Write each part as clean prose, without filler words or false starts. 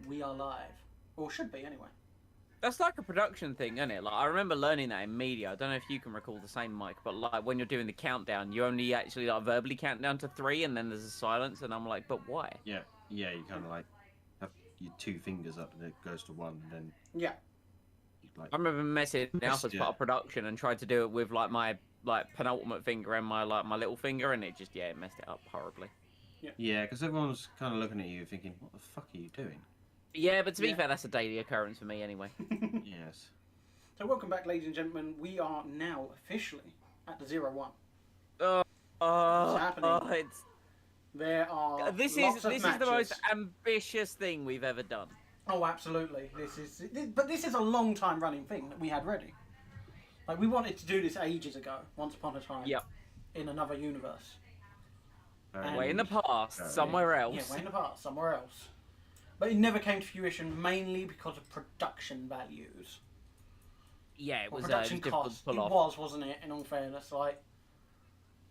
we are live. Or should be, anyway. That's like a production thing, isn't it? Like, I remember learning that in media. I don't know if you can recall the same, Mike, but like when you're doing the countdown, you only actually like verbally count down to 3, and then there's a silence, and I'm like, but why? Yeah, you kind of like have your 2 fingers up, and it goes to 1, and then Yeah. I remember messing up as part of production and tried to do it with like my penultimate finger and my little finger, and it just it messed it up horribly. Yeah, because everyone's kind of looking at you thinking, what the fuck are you doing? Yeah, but to be fair, that's a daily occurrence for me anyway. Yes. So welcome back, ladies and gentlemen. We are now officially at the 0-1. What's happening? There are this lots of is matches. the most ambitious thing we've ever done. Oh, absolutely. But this is a long time running thing that we had ready. Like, we wanted to do this ages ago, once upon a time. Yep. In another universe. Way in the past, somewhere else. Yeah, way in the past, somewhere else. But it never came to fruition, mainly because of production values. Yeah, it was production costs. It was, wasn't it? In all fairness, like,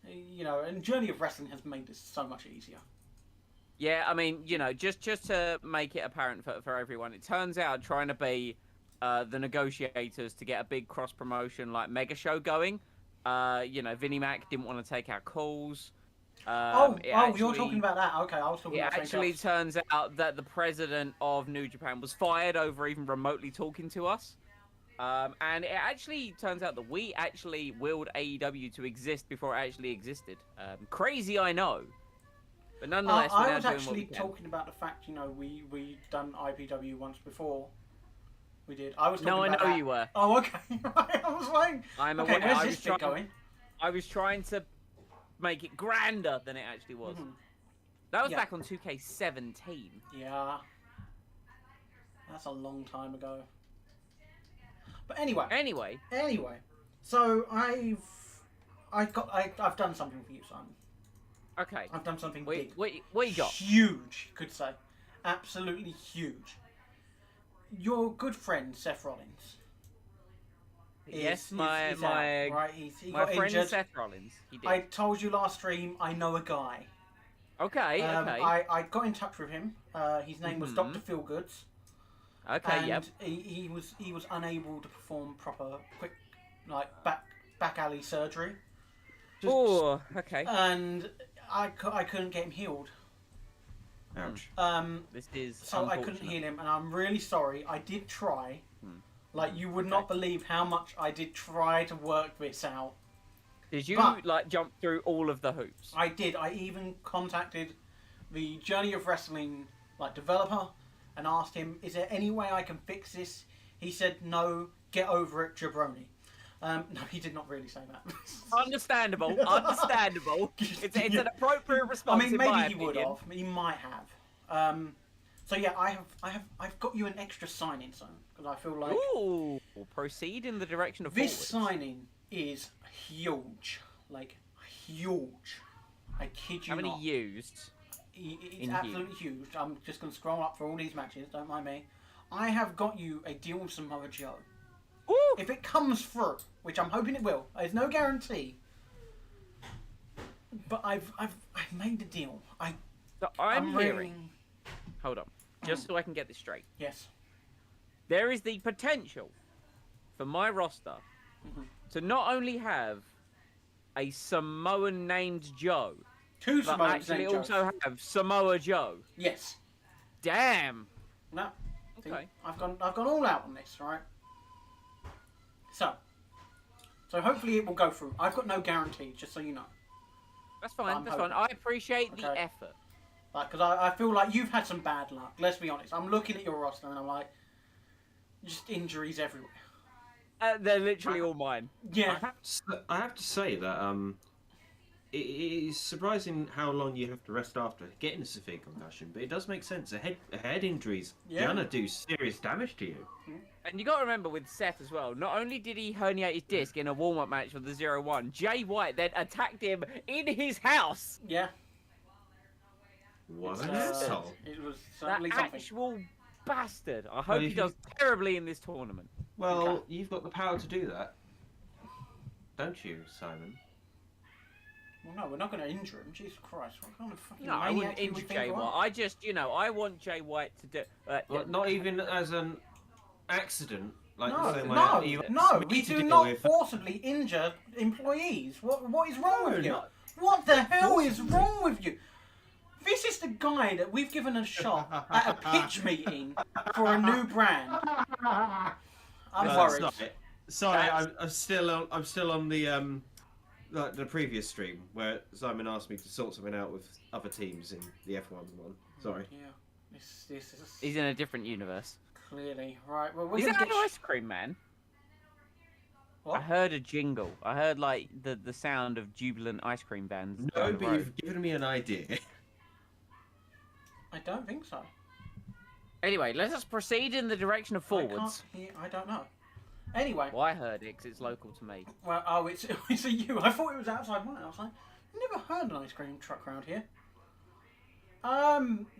you know, and Journey of Wrestling has made this so much easier. Yeah, I mean, you know, just to make it apparent for everyone, it turns out trying to be the negotiators to get a big cross promotion like mega show going. You know, Vinnie Mac didn't want to take our calls. You're talking about that. Okay, I was talking about something else. It actually turns out that the president of New Japan was fired over even remotely talking to us. And it actually turns out that we actually willed AEW to exist before it actually existed. Crazy, I know. But nonetheless, I was actually talking about the fact, you know, we done IPW once before. We did. I was talking about I know that. you were. Oh, okay. I was like, okay, where's this bit going? I was trying to make it grander than it actually was. Mm-hmm. That was back on 2K17. Yeah. That's a long time ago. But anyway. So I've done something for you, Simon. Okay. I've done something big. What you got? Huge, you could say. Absolutely huge. Your good friend, Seth Rollins. Yes, my friend injured. Seth Rollins. He did. I told you last stream, I know a guy. Okay. I got in touch with him. His name was Dr. Feelgoods. Okay, and he was unable to perform proper quick back alley surgery. Oh, okay. And I couldn't get him healed. Ouch. This is so I couldn't heal him, and I'm really sorry. I did try. Like, you would not believe how much I did try to work this out. Did you like jump through all of the hoops? I did. I even contacted the Journey of Wrestling developer and asked him, "Is there any way I can fix this?" He said, "No, get over it, jabroni." No, he did not really say that. Understandable. It's an appropriate response. I mean, maybe he would have. He might have. So yeah, I've got you an extra sign-in zone because I feel like. Ooh, proceed in the direction of this sign-in is huge, like huge. I kid you not. How many used? It's absolutely huge. I'm just going to scroll up for all these matches. Don't mind me. I have got you a deal with Samoa Joe. Ooh. If it comes through, which I'm hoping it will, there's no guarantee. But I've made the deal. I'm hearing. Hold on, just so I can get this straight. Yes. There is the potential for my roster to not only have a Samoan named Joe, but actually also have Samoa Joe. Yes. Damn. No. Okay. I've gone all out on this, right? So hopefully it will go through. I've got no guarantee, just so you know. That's fine. That's fine. I appreciate the effort. Because I feel like you've had some bad luck. Let's be honest. I'm looking at your roster and I'm like, just injuries everywhere. They're literally all mine. Yeah. I have to say that it is surprising how long you have to rest after getting a severe concussion, but it does make sense. A head injury's gonna do serious damage to you. And you got to remember with Seth as well, not only did he herniate his disc in a warm-up match for the 0-1, Jay White then attacked him in his house. Yeah. What an asshole. It was certainly that something. actual bastard. I hope he does terribly in this tournament. Well, you've got the power to do that. Don't you, Simon? Well, no, we're not going to injure him. Jesus Christ, what kind of fucking No, I maniac wouldn't do we injure think Jay you White. are? I just, I want Jay White to do. Well, not even as an accident. Like No, the same no, way you no, asked me we to do deal not with- forcibly injure employees. What is wrong No, with you? not- What the hell is forcibly. wrong with you? This is the guy that we've given a shot at a pitch meeting for a new brand. I'm No, worried. Sorry, That's- I'm still on the like the previous stream where Simon asked me to sort something out with other teams in the F1 one. Sorry. Yeah, this is He's in a different universe. clearly right. Well, we're Is gonna that get an ice cream man? I what? heard a jingle. I heard like the sound of jubilant ice cream vans. No, down the but road. you've given me an idea. I don't think so. Anyway, let us proceed in the direction of forwards. I don't know. Anyway, Well, I heard it 'cause it's local to me. well, oh, it's a you. I thought it was outside mine. I was like, never heard an ice cream truck around here.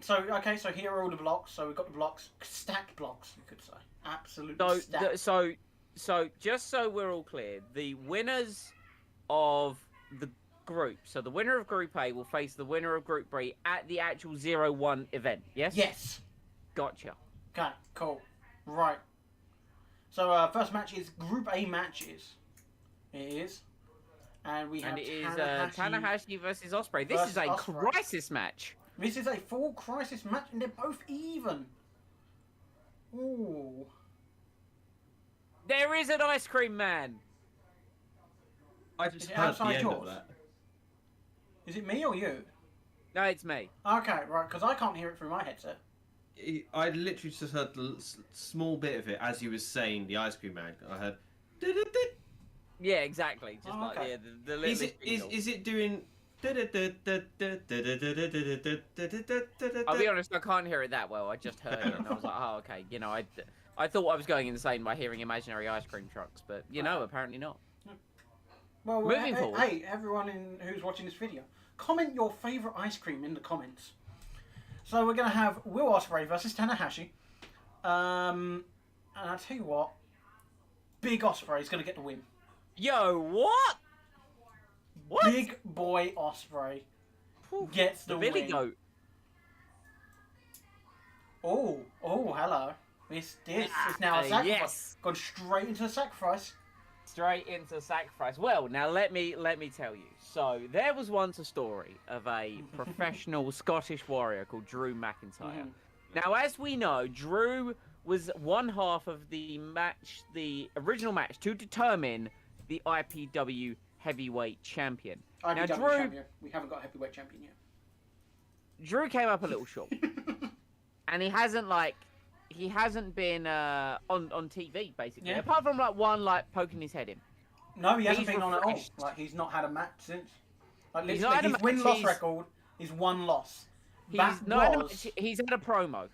So here are all the blocks. So we've got the blocks, stacked blocks, you could say, absolutely stacked. So just so we're all clear, the winners of the group, so the winner of Group A will face the winner of Group B at the actual 0-1 event. Yes. Yes. Gotcha. Okay. Cool. Right. So first match is Group A matches. It is, and we have And it is Tanahashi. Tanahashi versus Ospreay. This versus is a Ospreay. crisis match. This is a full crisis match, and they're both even. Ooh. There is an ice cream man. I just Is it heard the outside end yours? of that. Is it me or you? No, it's me. Okay, right, because I can't hear it through my headset. I literally just heard the small bit of it as you was saying the ice cream man. I heard. "Du-du-du." Yeah, exactly. Just Oh, like okay. the little Is it doing? I'll be honest, I can't hear it that well. I just heard it, and I was like, oh, okay. I thought I was going insane by hearing imaginary ice cream trucks, but apparently not. Well, Moving forward. Hey, everyone who's watching this video, comment your favourite ice cream in the comments. So we're going to have Will Ospreay versus Tanahashi. And I'll tell you what, Big Ospreay is going to get the win. Yo, what? What? Big boy Ospreay gets the Billy win. Goat. Oh, hello. This is now a sacrifice. Yes. Gone straight into the sacrifice. Straight into sacrifice. Well, now let me tell you. So there was once a story of a professional Scottish warrior called Drew McIntyre. Mhm. Now, as we know, Drew was one half of the match, the original match, to determine the IPW heavyweight champion. IPW Now, Drew champion. We haven't got a heavyweight champion yet. Drew came up a little short, and he hasn't been on TV basically, Yeah. apart from one poking his head in. No, he hasn't He's been on at all. refreshed. Like, he's not had a match since. Like, He's literally, not had a his match, win-loss he's- record is one loss. He's That not. was... He's had a promo.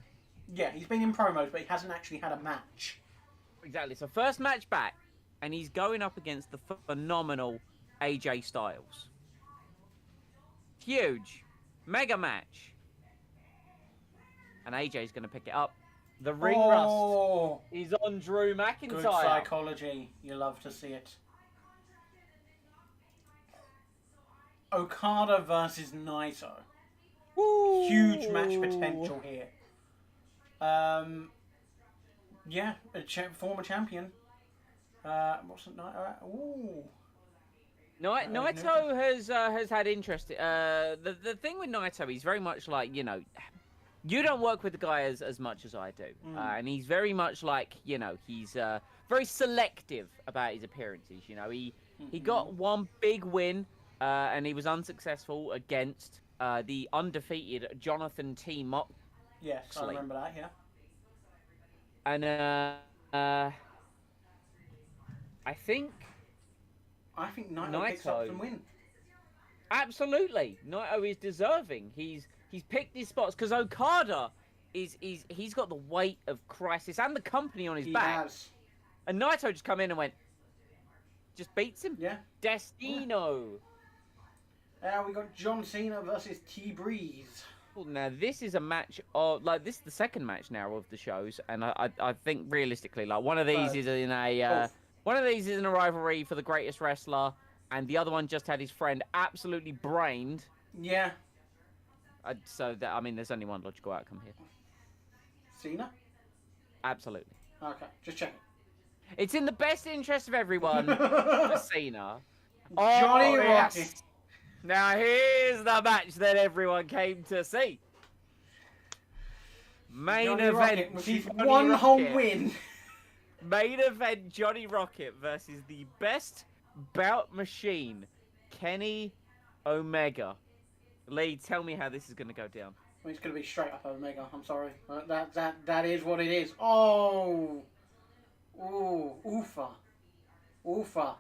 Yeah, he's been in promos, but he hasn't actually had a match. Exactly. So first match back, and he's going up against the phenomenal AJ Styles. Huge, mega match, and AJ's going to pick it up. The ring rust Oh, is on Drew good McIntyre. psychology. You love to see it. Okada versus Naito. Woo! Huge match potential here. Yeah, former champion. What's it? Ooh. Naito has had interest. The thing with Naito, he's very much like, you don't work with the guy as much as I do, and he's very much like, he's very selective about his appearances. He got one big win, and he was unsuccessful against the undefeated Jonathan T. Moxley. Yes, I remember that. Yeah. And I think Naito picks up the win. absolutely Naito is deserving. He's picked his spots because Okada he's got the weight of Crisis and the company on his He back. has. And Naito just come in and just beats him. Yeah. Destino. We got John Cena versus T-Breeze. Well, now this is a match of this is the second match now of the shows, and I think realistically one of these is in a Fourth. one of these is in a rivalry for the greatest wrestler, and the other one just had his friend absolutely brained. Yeah. So that, I mean, there's only one logical outcome here. Cena? Absolutely. Okay, just checking. It's in the best interest of everyone for Cena. Johnny Rocket. Yes. Now here's the match that everyone came to see. Main Johnny event. Rocket with his Johnny one whole Rocket. win. Main event Johnny Rocket versus the best bout machine, Kenny Omega. Lee, tell me how this is going to go down. Well, it's going to be straight up Omega. I'm sorry. That is what it is. Oh. Ooh. Oofa. Oofa.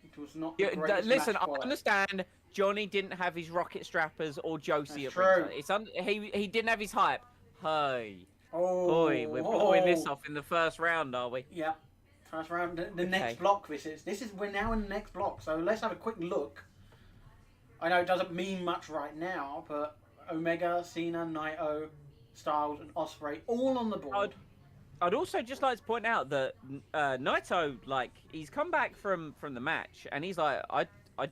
It was not the greatest Listen, match I quality. understand Johnny didn't have his rocket strappers or Josie That's at ringside. true. He didn't have his hype. Hey. Oh. Boy, we're blowing this off in the first round, are we? Yeah. First round. The Okay. next block this is. We're now in the next block. So let's have a quick look. I know it doesn't mean much right now, but Omega, Cena, Naito, Styles, and Ospreay all on the board. I'd also just like to point out that Naito, like, he's come back from the match, and he's like, I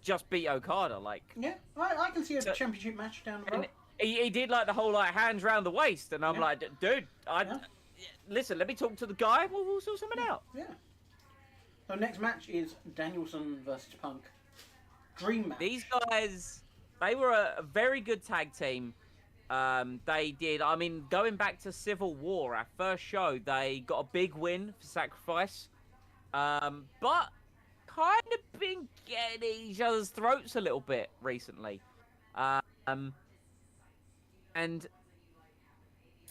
just beat Okada, like. Yeah, I can see a championship match down the road. He did like the whole like hands round the waist, and I'm like, dude, listen, let me talk to the guy. We'll sort something out. Yeah. So next match is Danielson versus Punk. Dream match. These guys, they were a very good tag team. They did. I mean, going back to Civil War, our first show, they got a big win for Sacrifice, but kind of been getting each other's throats a little bit recently. And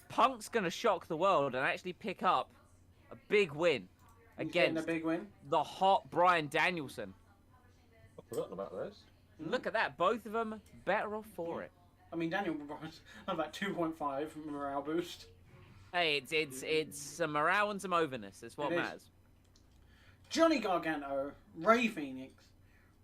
Punk's gonna shock the world and actually pick up a big win against a big win. the hot Bryan Danielson. I've forgotten about those. Look at that, both of them better off for it. I mean, Daniel Bryan's about 2.5 morale boost. Hey, it's some morale and some overness. That's what It is. matters. Johnny Gargano, Rey Fenix.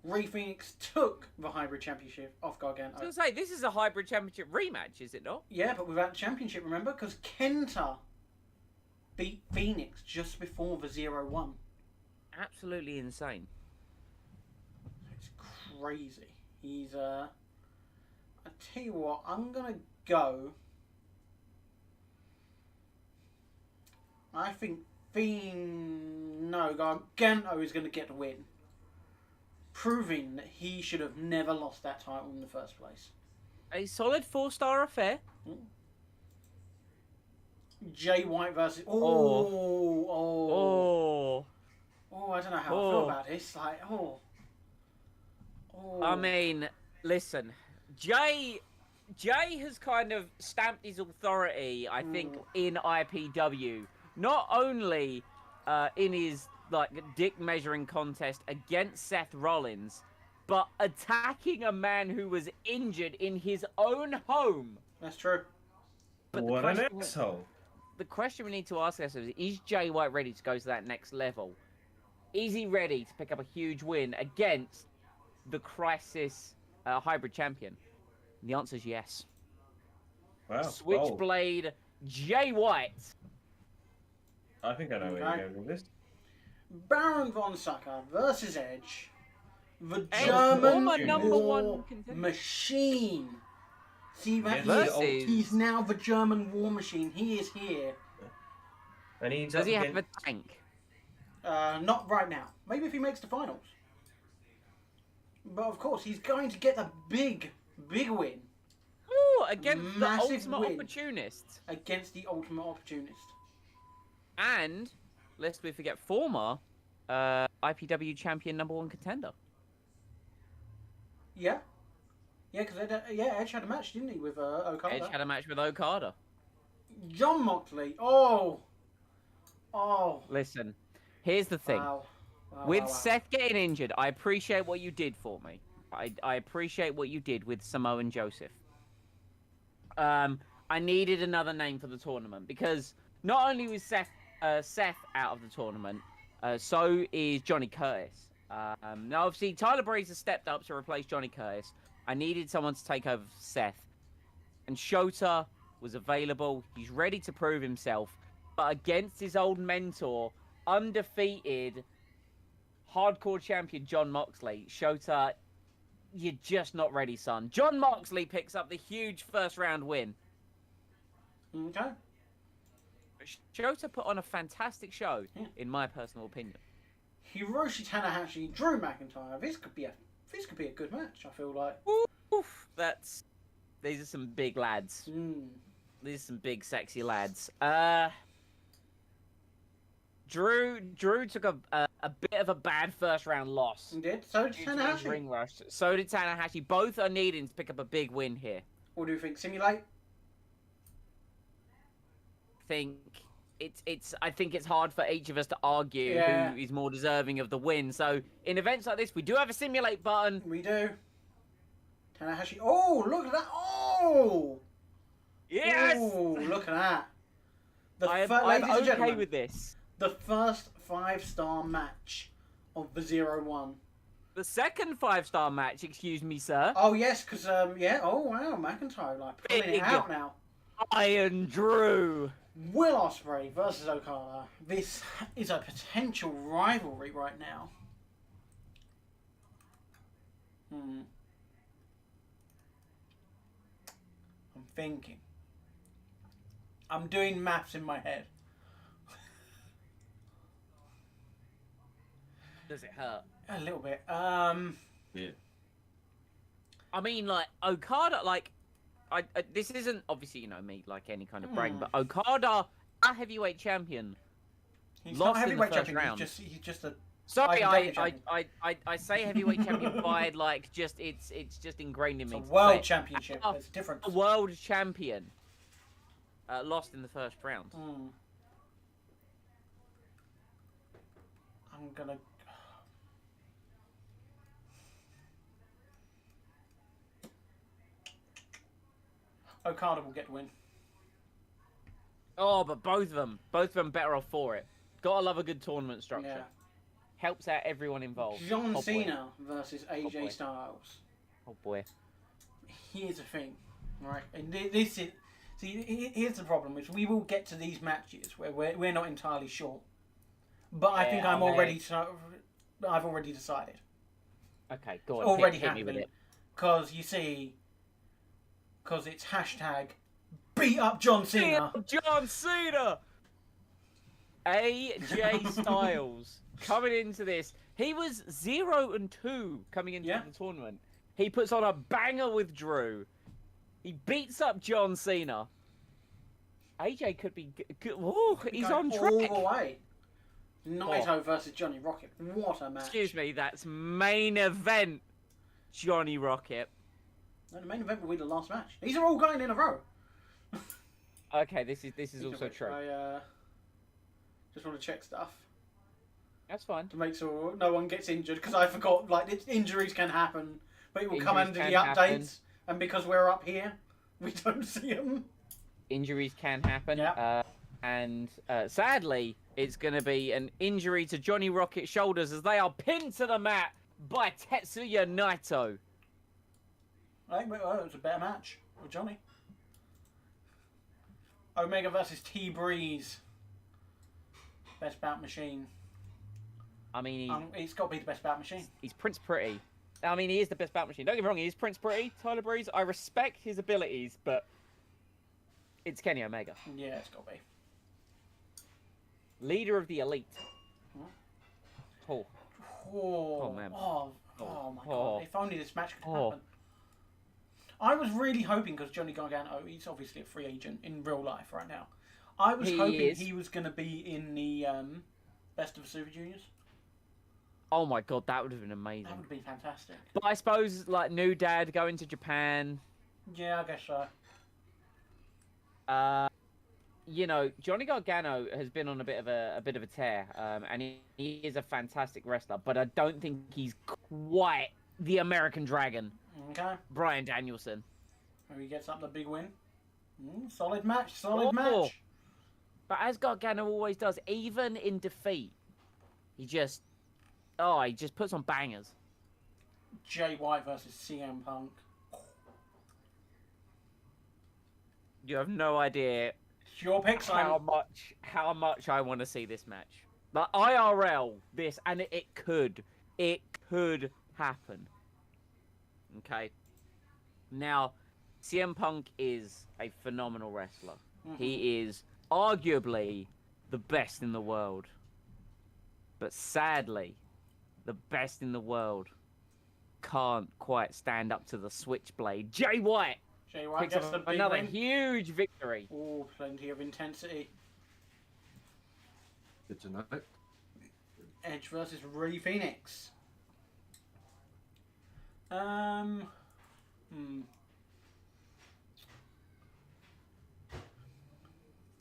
Rey Fenix took the hybrid championship off Gargano. I was gonna say, this is a hybrid championship rematch, is it not? Yeah, but without the championship, remember? Because Kenta beat Phoenix just before the 0-1. Absolutely insane. It's crazy. He's, I tell you what, I'm going to go... I think Gargano is going to get the win. Proving that he should have never lost that title in the first place. A solid 4-star affair. Jay White versus... I don't know how I feel about this. Like, I mean, listen, Jay has kind of stamped his authority, I think, in IPW. Not only in his dick measuring contest against Seth Rollins, but attacking a man who was injured in his own home. That's true. But What an asshole. The question we need to ask ourselves is Jay White ready to go to that next level? Is he ready to pick up a huge win against the Crsis hybrid champion? And the answer is yes. Wow. Switchblade Jay White. I think I know where you're going with this. Baron Von Sucker versus Edge. The And German former number War one contender. Machine. See that? Versus- He's now the German War Machine. He is here. And he's Does up he have a against- tank? Not right now. Maybe if he makes the finals. But of course, he's going to get a big win Ooh, against the Massive ultimate win. opportunist. against the Ultimate Opportunist. And, lest we forget, former IPW champion number one contender. Yeah. Yeah, because Edge had a match, didn't he, with Okada? Edge had a match with Okada. John Moxley. Listen, here's the thing. Wow. With wow. Seth getting injured, I appreciate what you did for me. I appreciate what you did with Samoa and Joseph. I needed another name for the tournament because not only was Seth out of the tournament, so is Johnny Curtis. Now, obviously, Tyler Breeze has stepped up to replace Johnny Curtis. I needed someone to take over for Seth. And Showter was available. He's ready to prove himself. But against his old mentor, undefeated, hardcore champion John Moxley. Showter, you're just not ready, son. John Moxley picks up the huge first round win. Okay. Showter put on a fantastic show, in my personal opinion. Hiroshi Tanahashi, Drew McIntyre. This could be a good match. I feel like. Oof, these are some big lads. These are some big sexy lads. Drew took a bit of a bad first round loss. He did. So did Due to his Tanahashi. ring rush. So did Tanahashi. Both are needing to pick up a big win here. What do you think? Simulate? I think it's hard for each of us to argue who is more deserving of the win. So in events like this, we do have a simulate button. We do. Tanahashi. Oh, look at that! Oh. Yes. Oh, look at that. I'm ladies and okay gentlemen, with this. the first 5-star match of the 0-1. The second 5-star match, excuse me, sir. Oh yes, because Oh wow, McIntyre like pulling it Big. out now. Iron Drew. Will Ospreay versus Okada. This is a potential rivalry right now. I'm thinking. I'm doing maths in my head. Does it hurt? A little bit. Yeah. I mean, like, Okada, like, this isn't, obviously, me, like, any kind of bragging, but Okada, a heavyweight champion, He's lost not a heavyweight in the first champion. round. He's just a. Sorry, IWGP I say heavyweight champion by, like, just, it's just ingrained in me. It's a to world say it. championship. There's a difference. A world champion, lost in the first round. I'm gonna. Okada will get the win. Oh, but both of them better off for it. Gotta love a good tournament structure. Yeah. Helps out everyone involved. John boy. Cena versus boy. AJ Styles. Oh boy. Here's the thing, right? And this is. See, here's the problem: is we will get to these matches where we're not entirely sure. But I think I've already decided. Okay, go on. Already hit me with happening. it. Because you see, because it's hashtag beat up John Cena. John Cena! AJ Styles coming into this. He was 0-2 coming into the tournament. He puts on a banger with Drew. He beats up John Cena. AJ could be good. Ooh, he's on track. All the way. Naito versus Johnny Rocket. What a match. Excuse me, that's main event Johnny Rocket. No, the main event will be the last match. These are all going in a row. Okay, this is also true. I just want to check stuff That's fine. to make sure no one gets injured, because I forgot, like, injuries can happen, but it will come Injuries under the can updates, happen. and because we're up here, we don't see them. Injuries can happen. Yeah. And sadly, it's going to be an injury to Johnny Rocket's shoulders as they are pinned to the mat by Tetsuya Naito. I think it was a better match with Johnny. Omega versus T-Breeze. Best bout machine. I mean, It's got to be the best bout machine. he's Prince Pretty. I mean, he is the best bout machine. Don't get me wrong, he is Prince Pretty. Tyler Breeze, I respect his abilities, but it's Kenny Omega. Yeah, it's got to be. Leader of the Elite. Oh. Oh, man. Oh my Oh. god. If only this match could happen. I was really hoping, because Johnny Gargano, he's obviously a free agent in real life right now. I was hoping he was going to be in the Best of Super Juniors. Oh my god, that would have been amazing. That would have been fantastic. But I suppose, like, new dad going to Japan. Yeah, I guess so. Johnny Gargano has been on a bit of a tear, and he is a fantastic wrestler, but I don't think he's quite the American Dragon, Okay. Bryan Danielson. Maybe he gets up the big win. Solid match, solid match. But as Gargano always does, even in defeat, he just puts on bangers. Jay White versus CM Punk. You have no idea It's your pick, Simon. how much I want to see this match. Like IRL, this, and it could happen. Okay. Now, CM Punk is a phenomenal wrestler. He is arguably the best in the world. But sadly, the best in the world can't quite stand up to the switchblade. Jay White picks gets up the big another win. huge victory. Oh, plenty of intensity. Good to know. Edge versus Rey Fenix.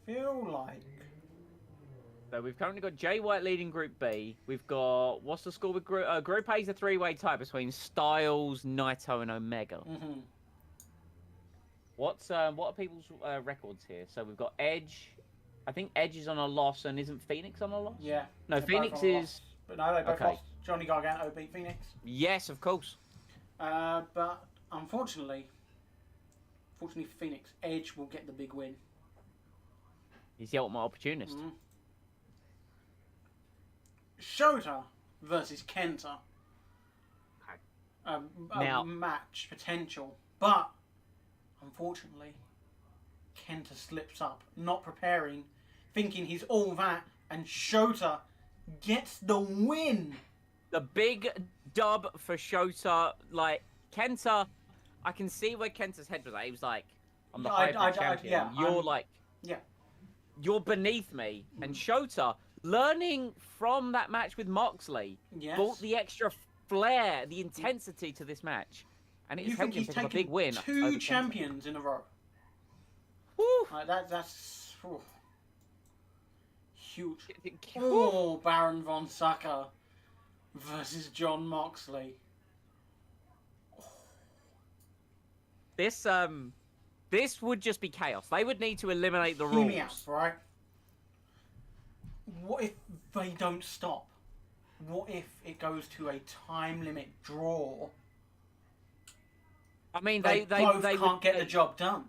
Feel like. So we've currently got Jay White leading Group B. We've got, what's the score with Group Group A is a three-way tie between Styles, Naito, and Omega. What are people's records here? So we've got Edge. I think Edge is on a loss, and isn't Phoenix on a loss? Yeah. No, Phoenix is. But no, they both lost. Johnny Gargano beat Phoenix. Yes, of course. But unfortunately for Phoenix, Edge will get the big win. He's the ultimate opportunist. Showter versus Kenta. Now, match potential, but unfortunately, Kenta slips up, not preparing, thinking he's all that, and Showter gets the win. The big dub for Showter. Like, Kenta, I can see where Kenta's head was at. He was like, I'm the hybrid champion. You're beneath me. And Showter, learning from that match with Moxley, brought the extra flair, the intensity to this match. And it's helped him pick up a big win. Two champions in a row. Woo. That's huge. Oh, Baron von Sucker versus John Moxley. This would just be chaos. They would need to eliminate the rules. Hear me out, right? What if they don't stop? What if it goes to a time limit draw? I mean, they can't get the job done.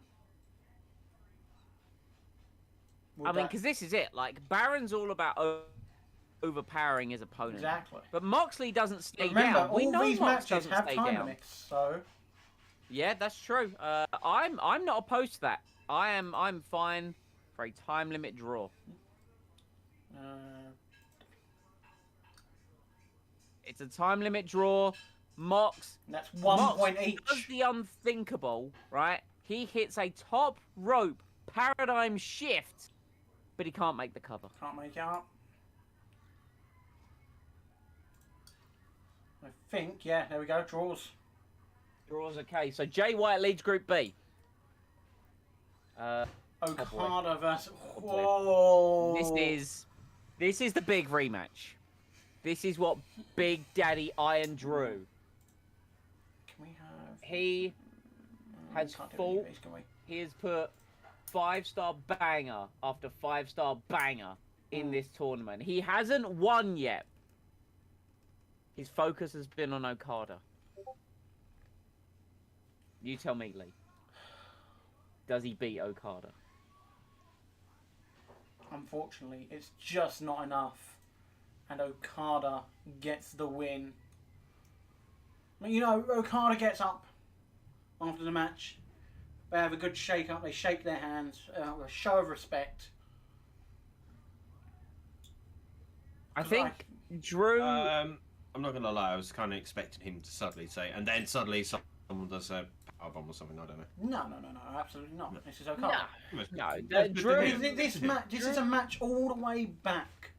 I mean, because this is it. Like, Baron's all about overpowering his opponent. Exactly. But Moxley doesn't stay Remember, down. We know these Mox matches doesn't have stay time down. limits, so. Yeah, that's true. I'm not opposed to that. I'm fine for a time limit draw. It's a time limit draw. Mox. That's 1 point each. Does the unthinkable, right? He hits a top rope paradigm shift, but he can't make the cover. Can't make it up. I think, yeah, there we go, draws. Draws, okay. So Jay White leads Group B. Okada versus. Whoa. This is the big rematch. This is what Big Daddy Iron drew. Can we have? He has fought. He has put 5-star banger after 5-star banger in this tournament. He hasn't won yet. His focus has been on Okada. You tell me, Lee. Does he beat Okada? Unfortunately, it's just not enough. And Okada gets the win. You know, Okada gets up after the match. They have a good shake-up. They shake their hands. A show of respect. I think Drew... I'm not going to lie. I was kind of expecting him to suddenly say... And then suddenly someone does a powerbomb or something. I don't know. No. Absolutely not. No. This is Okada. No. Drew... This is a match all the way back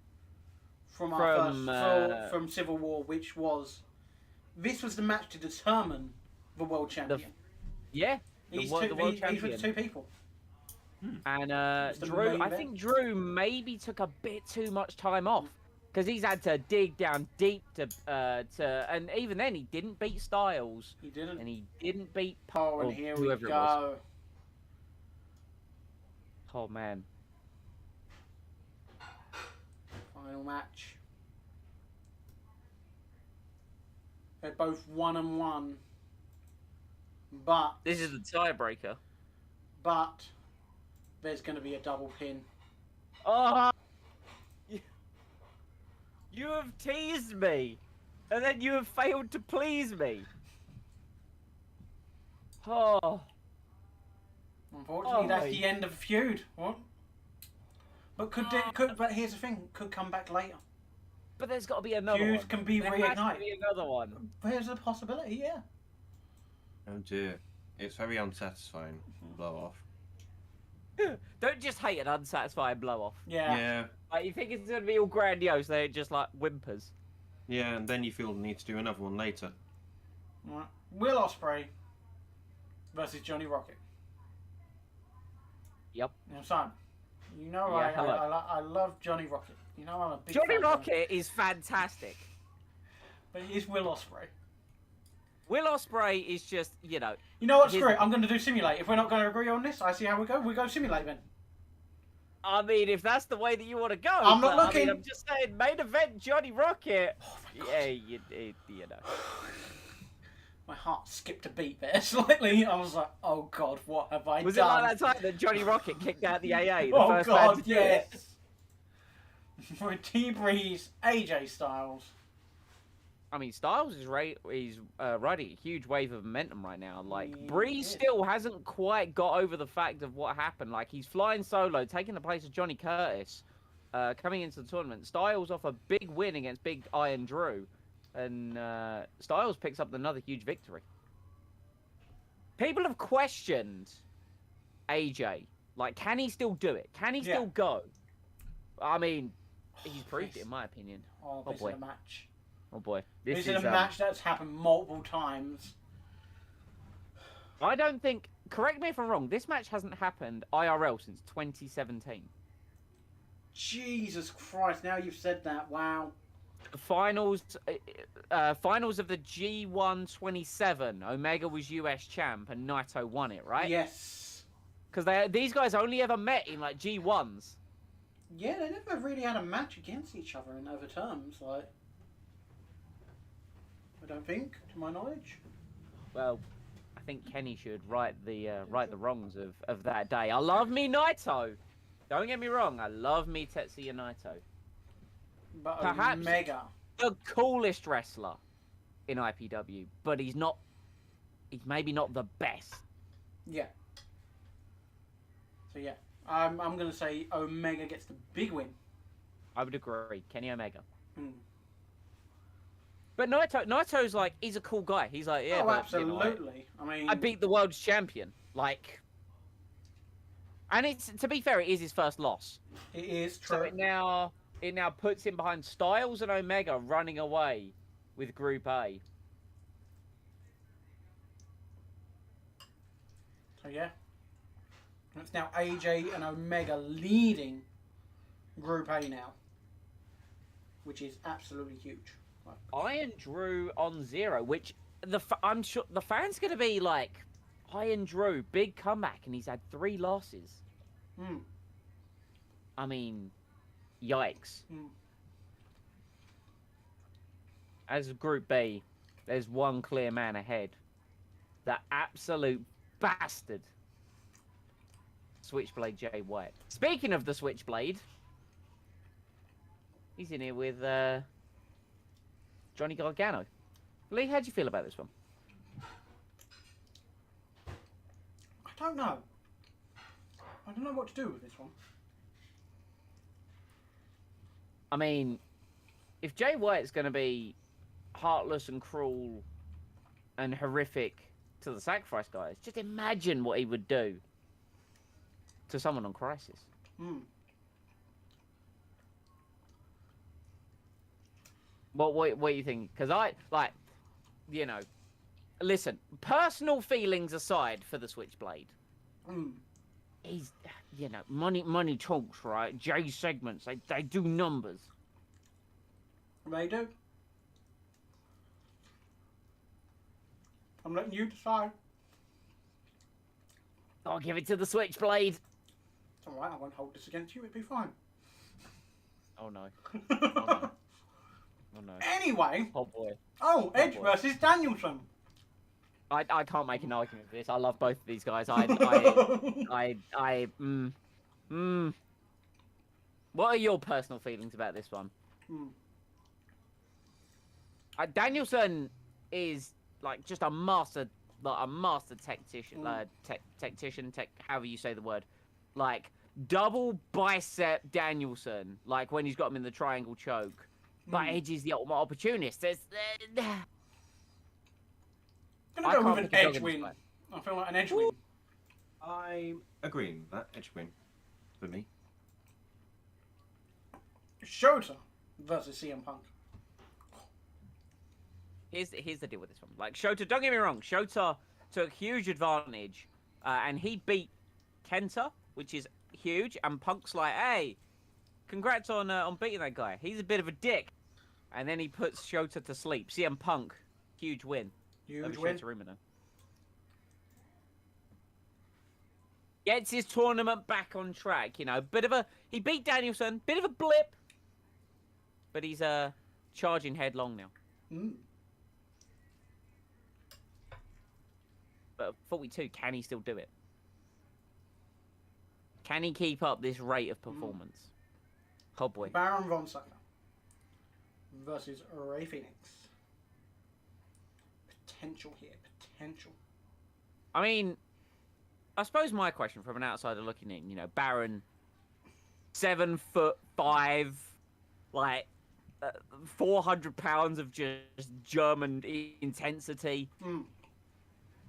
from Civil War, which was... This was the match to determine the world champion. He's with two people. And Drew, I think Drew maybe took a bit too much time off because he's had to dig down deep to and even then he didn't beat Styles. He didn't. And he didn't beat and here we go. Oh man. Final match. They're both 1-1. But this is the tiebreaker. But there's going to be a double pin. Oh! You have teased me, and then you have failed to please me. Oh. Unfortunately, that's the end of the feud. What? But but here's the thing: could come back later. But there's got to be another Feuds one. can be there reignited. Has to be another one. There's a possibility, yeah. Oh dear, it's very unsatisfying. Blow off. Don't just hate an unsatisfying blow off. Yeah. Yeah. Like, you think it's gonna be all grandiose? They're just like whimpers. Yeah, and then you feel the need to do another one later. Right. Will Ospreay versus Johnny Rocket. Yep. Now, son, you know Yeah, I love Johnny Rocket. You know I'm a big Johnny fan of him. Rocket is fantastic. But he is Will Ospreay. Will Ospreay is just, You know what? His- Screw it. I'm going to do simulate. If we're not going to agree on this, I see how we go. We go simulate then. I mean, if that's the way that you want to go. I'm not but, looking. I mean, I'm just saying, main event Johnny Rocket. Oh my God. Yeah, you know. My heart skipped a beat there slightly. I was like, oh God, what have I Was done? it like that time that Johnny Rocket kicked out the AA? The Oh first God, man to do it? yes. For T-Breeze, AJ Styles. I mean, Styles is riding a huge wave of momentum right now. Like, He Breeze is. still hasn't quite got over the fact of what happened. Like, he's flying solo, taking the place of Johnny Curtis, coming into the tournament. Styles off a big win against Big Iron Drew, and Styles picks up another huge victory. People have questioned AJ. Like, can he still do it? Can he still go? I mean, he's proved it, in my opinion. Oh, Oh, this boy. is a match. Oh boy, This is a match that's happened multiple times. I don't think. Correct me if I'm wrong. This match hasn't happened IRL since 2017. Jesus Christ! Now you've said that. Wow. Finals of the G127. Omega was US champ and Naito won it, right? Yes. Because these guys only ever met in like G1s. Yeah, they never really had a match against each other in other terms, like. I don't think, to my knowledge. Well, I think Kenny should right the wrongs of that day. I love me Naito. Don't get me wrong. I love me Tetsuya Naito. But Perhaps Omega. the coolest wrestler in IPW, but he's not. He's maybe not the best. Yeah. So yeah, I'm gonna say Omega gets the big win. I would agree, Kenny Omega. Hmm. But Naito's like, he's a cool guy. He's like, yeah, Oh, but, you know, absolutely. I mean, I beat the world's champion. Like, and it's, to be fair, it is his first loss. it is true. So it now puts him behind Styles and Omega running away with Group A. So yeah, it's now AJ and Omega leading Group A now, which is absolutely huge. Like, Iron Drew on 0, which I'm sure the fans gonna be like, Iron Drew, big comeback, and he's had 3 losses. hmm. I mean, yikes. Hmm. As Group B, there's one clear man ahead. The absolute bastard. Switchblade Jay White. Speaking of the Switchblade, he's in here with Johnny Gargano. Lee, how do you feel about this one? I don't know. I don't know what to do with this one. I mean, if Jay White's going to be heartless and cruel and horrific to the Sacrifice guys, just imagine what he would do to someone on Crisis. Hmm. What do you think? Because listen, personal feelings aside for the Switchblade, Hmm. he's, money talks, right? Jay segments, they do numbers. They do. I'm letting you decide. I'll give it to the Switchblade. It's alright, I won't hold this against you, it'd be fine. Oh no. Oh no. Oh no. Anyway, Oh boy. oh, Edge boy. versus Danielson. I can't make an argument for this. I love both of these guys. What are your personal feelings about this one? Danielson is like just a master tactician, however you say the word, like double bicep Danielson, like when he's got him in the triangle choke. But Edge is the ultimate opportunist. Gonna go with an Edge win. I feel like an Edge win. I'm agreeing with that. Edge win for me. Showter versus CM Punk. Here's the deal with this one. Like Showter, don't get me wrong, Showter took huge advantage, and he beat Kenta, which is huge. And Punk's like, hey, congrats on beating that guy. He's a bit of a dick. And then he puts Showter to sleep. CM Punk, huge win. Huge win. Showter Umino. Gets his tournament back on track. You know, he beat Danielson, bit of a blip, but he's charging headlong now. But 42, can he still do it? Can he keep up this rate of performance? Oh boy. Baron Von Sucker versus Ray Phoenix. Potential here, potential. I mean, I suppose my question from an outsider looking in, you know, Baron, 7'5", like 400 pounds of just German intensity.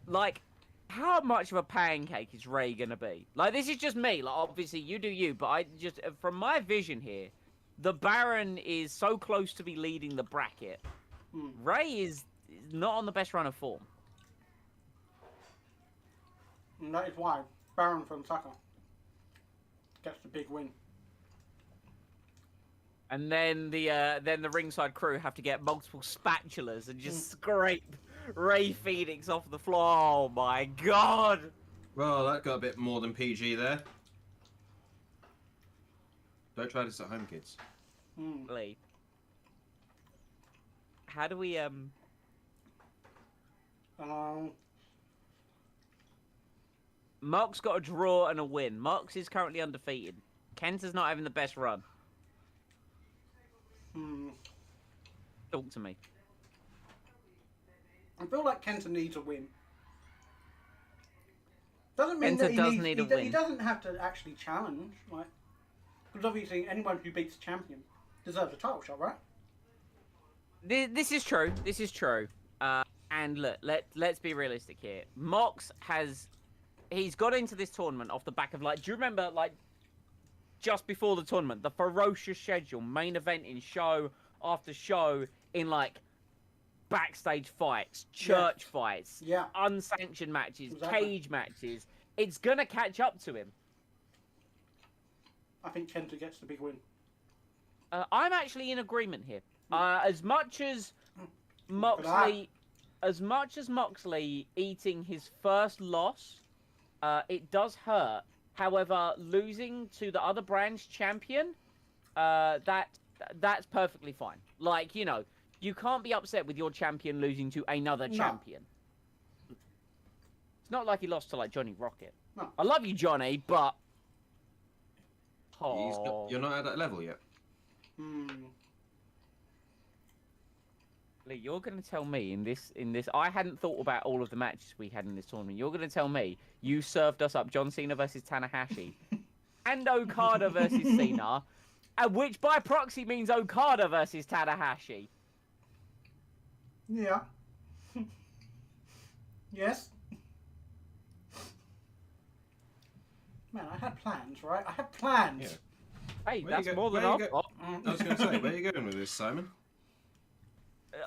Like, how much of a pancake is Ray gonna be? Like, this is just me. Like, obviously you do you, but I just, from my vision here, the Baron is so close to be leading the bracket. Ray is not on the best run of form. And that is why Baron von Sucker gets the big win. And then the ringside crew have to get multiple spatulas and just scrape Ray Phoenix off the floor. Oh my god! Well, that got a bit more than PG there. Don't try this at home, kids. Lee. How do we Mox got a draw and a win. Mox is currently undefeated. Kenta's not having the best run. Talk to me. I feel like Kenta needs a win. Doesn't mean Kenta that does need a win. He doesn't have to actually challenge, like, because obviously anyone who beats the champion deserves a title shot, right? This is true. This is true. And look, let's be realistic here. Mox he's got into this tournament off the back of, like, do you remember, like, just before the tournament, the ferocious schedule, main event in show after show, in, like, backstage fights, church fights, unsanctioned matches, cage matches. It's gonna catch up to him. I think Kenta gets the big win. I'm actually in agreement here. As much as Moxley eating his first loss, it does hurt. However, losing to the other brand's champion, that's perfectly fine. Like, you know, you can't be upset with your champion losing to another champion. It's not like he lost to, like, Johnny Rocket. No. I love you, Johnny, but... Oh. You're not at that level yet. Lee, you're going to tell me in this, I hadn't thought about all of the matches we had in this tournament. You're going to tell me you served us up John Cena versus Tanahashi and Okada versus Cena, which by proxy means Okada versus Tanahashi. Yeah. Yes. Man, I had plans, right? I had plans. Yeah. Hey, that's more than I've got. I was going to say, where are you going with this, Simon?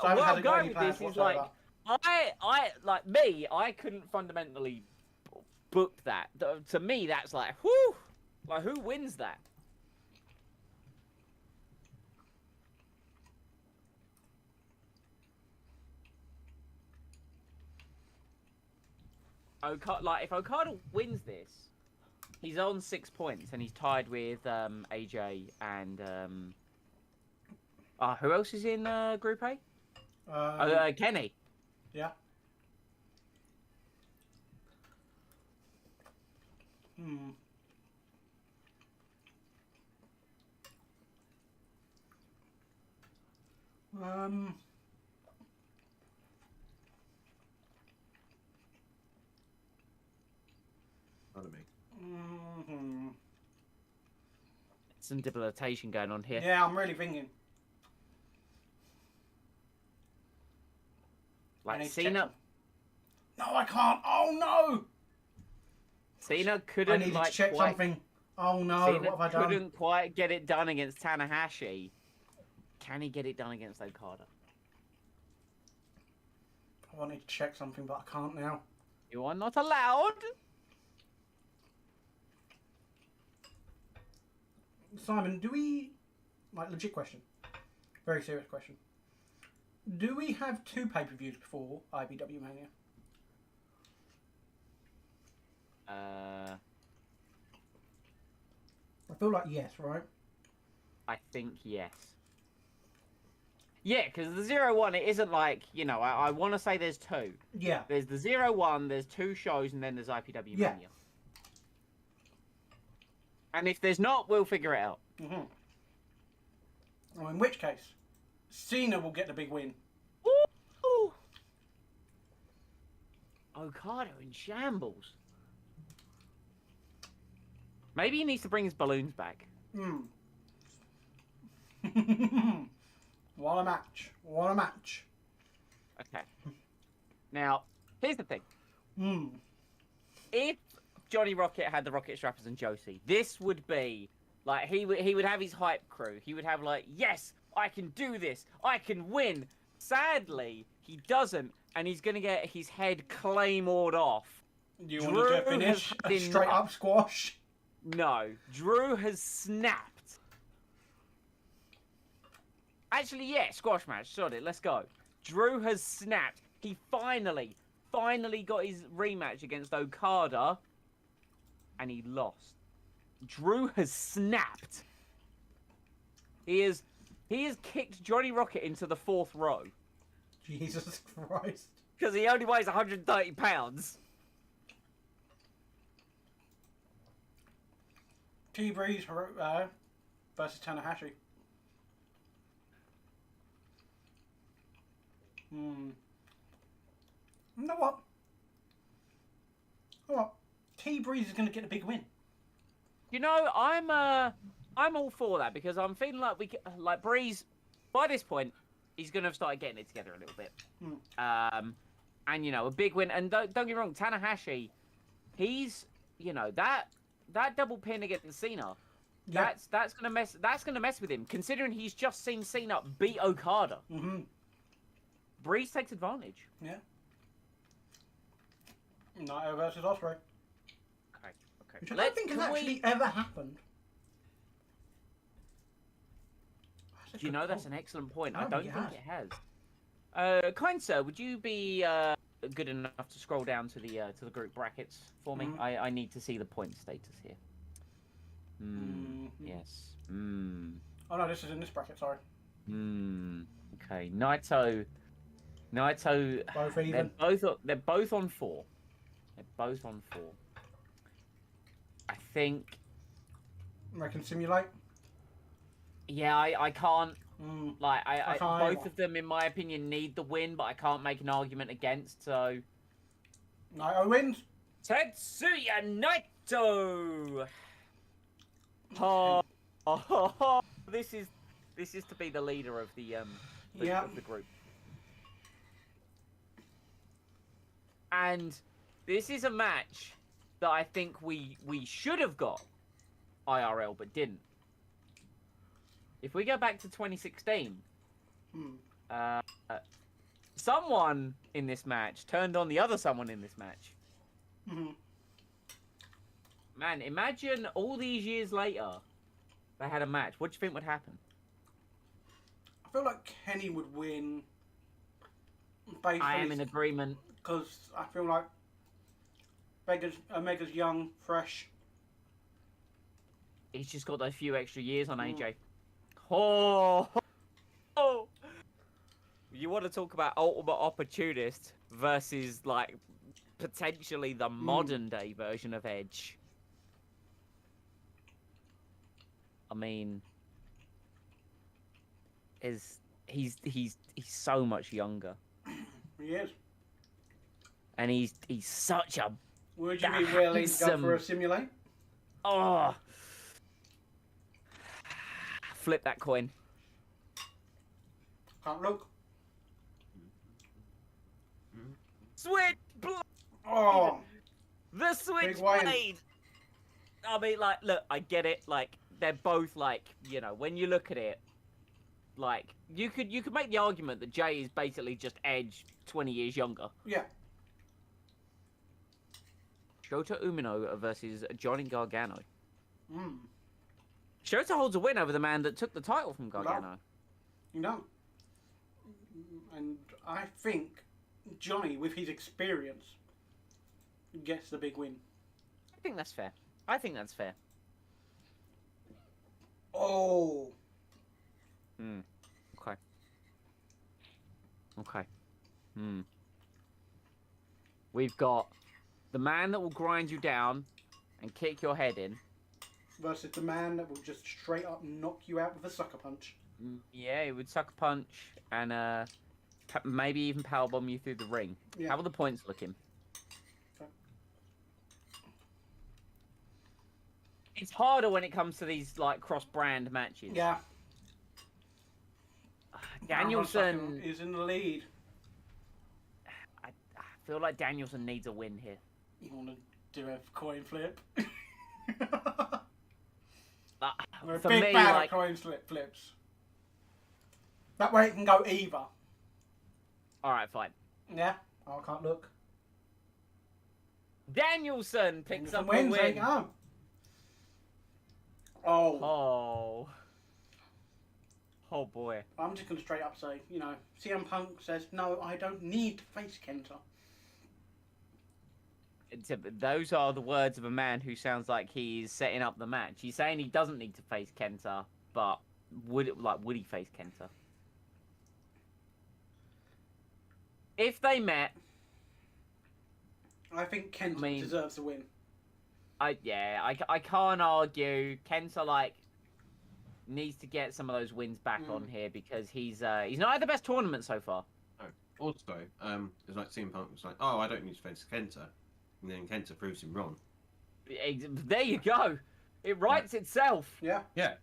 Where I'm going with this is, like, I couldn't fundamentally book that. To me, that's like, whew, like, who wins that? Like, if Okada wins this, he's on 6 points and he's tied with AJ and who else is in Group A? Kenny. Yeah. front of me. Mm-hmm. Some debilitation going on here. Yeah, I'm really thinking. I need Like to check Cena, some. No, I can't. Oh no! Cena I couldn't needed like to check quite, something. Oh no! Cena What have I done? couldn't quite get it done against Tanahashi. Can he get it done against Okada? Oh, I need to check something, but I can't now. You are not allowed. Simon, do we... Like, legit question. Very serious question. Do we have 2 pay-per-views before IBW Mania? I feel like yes, right? I think yes. Yeah, because the 0-1, it isn't like, you know, I want to say there's 2. Yeah. There's the 0-1, there's 2 shows, and then there's IPW Yeah. Mania. And if there's not, we'll figure it out. Mm-hmm. Well, in which case, Cena will get the big win. Ooh. Okada in shambles. Maybe he needs to bring his balloons back. Hmm. What a match. What a match. Okay. Now, here's the thing. Hmm. If Johnny Rocket had the Rocket Strappers and Josie, this would be like he would have his hype crew. He would have like, yes, I can do this. I can win. Sadly, he doesn't, and he's gonna get his head claymored off. Do you want to do a Drew finish? has A straight up squash? No, Drew has snapped. Actually, yeah, squash match. Sod it, let's go. Drew has snapped. He finally got his rematch against Okada, and he lost. Drew has snapped. He has kicked Johnny Rocket into the 4th row. Jesus Christ. Because he only weighs 130 pounds. T-Breeze versus Tanahashi. Hmm. You know what? T-Breeze is going to get a big win. You know, I'm all for that because I'm feeling like Breeze, by this point, he's going to have started getting it together a little bit. And you know, a big win. And don't get me wrong, Tanahashi, he's, you know, that double pin against Cena, Yeah. that's gonna mess with him. Considering he's just seen Cena beat Okada. Mm-hmm. Breeze takes advantage. Yeah. Naito versus Ospreay. Okay. Which I don't think has actually ever happened. Do you know, that's an excellent point. I Oh, don't he think has. it has. Kind sir, would you be good enough to scroll down to the group brackets for me? Mhm. I need to see the point status here. Yes. Oh no, this is in this bracket, sorry. Okay. Naito. Both even. They're both on 4. They're both on 4. I think. I can simulate. Yeah, I can't. Like, I can't both either. of them, in my opinion, need the win, but I can't make an argument against. So. Naito wins. Tetsuya Naito. This is to be the leader of the of the group. And this is a match that I think we should have got IRL but didn't. If we go back to 2016, someone in this match turned on the other someone in this match. Man, imagine all these years later, they had a match. What do you think would happen? I feel like Kenny would win. Based I on am his- in agreement. Because I feel like Omega's young, fresh. He's just got those few extra years on AJ. Oh. You want to talk about ultimate opportunist versus, like, potentially the modern day version of Edge. I mean, he's so much younger. He is. And he's such a Would you be willing to go for a simulate? Oh. Flip that coin. Can't look. Switch blade! Oh, The switch Big win. blade! I mean, like, look, I get it. Like, they're both, like, you know, when you look at it, like, you could make the argument that Jay is basically just Edge 20 years younger. yeah. Showter Umino versus Johnny Gargano. Mm. Showter holds a win over the man that took the title from Gargano. You know. And I think Johnny, with his experience, gets the big win. I think that's fair. I think that's fair. Oh. Okay. Okay. We've got the man that will grind you down and kick your head in. Versus the man that will just straight up knock you out with a sucker punch. Yeah, he would suck a punch and maybe even powerbomb you through the ring. Yeah. How are the points looking? Okay. It's harder when it comes to these like cross-brand matches. Yeah. Danielson is in the lead. I feel like Danielson needs a win here. You want to do a coin flip? We're a For big me, fan like, of coin flips. That way it can go either. all right, fine. Yeah. Oh, I can't look. Danielson picks up a wins. There you win. go. Oh. Oh. Oh boy. I'm just going to straight up say, you know, CM Punk says, no, I don't need to face Kenta. Those are the words of a man who sounds like he's setting up the match. He's saying he doesn't need to face Kenta, but would he face Kenta? If they met, I think Kenta deserves the win. I can't argue. Kenta like needs to get some of those wins back on here because he's not had the best tournament so far. No. Also, it's like CM Punk was like, oh, I don't need to face Kenta. And then Kenta proves him wrong. There you go. It writes itself. Yeah. Yeah.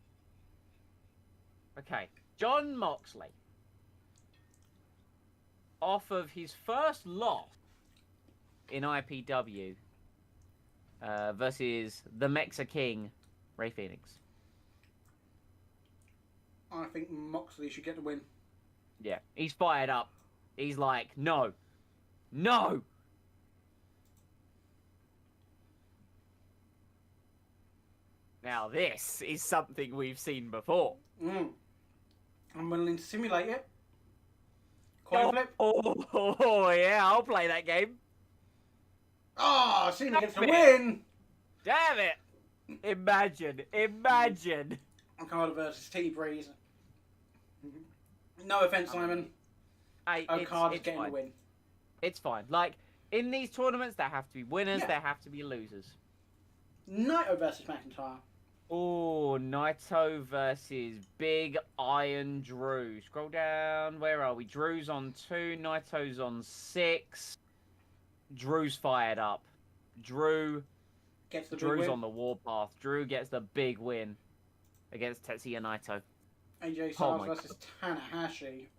Okay. John Moxley. Off of his first loss in IPW versus the Mexa King, Rey Fenix. I think Moxley should get the win. Yeah. He's fired up. He's like, no. No! Now this is something we've seen before. I'm willing to simulate it. Coin flip. Oh, yeah, I'll play that game. Oh, Cena gets the Damn win. Damn it! Imagine. Okada versus T-Breeze. No offense, Simon. Okada's getting the win. It's fine. Like, in these tournaments, there have to be winners, Yeah. there have to be losers. Naito versus McIntyre. Oh, Naito versus Big Iron Drew. Scroll down. Where are we? Drew's on 2. Naito's on 6. Drew's fired up. Drew's win. on the warpath. Drew gets the big win against Tetsuya Naito. AJ Styles versus Tanahashi.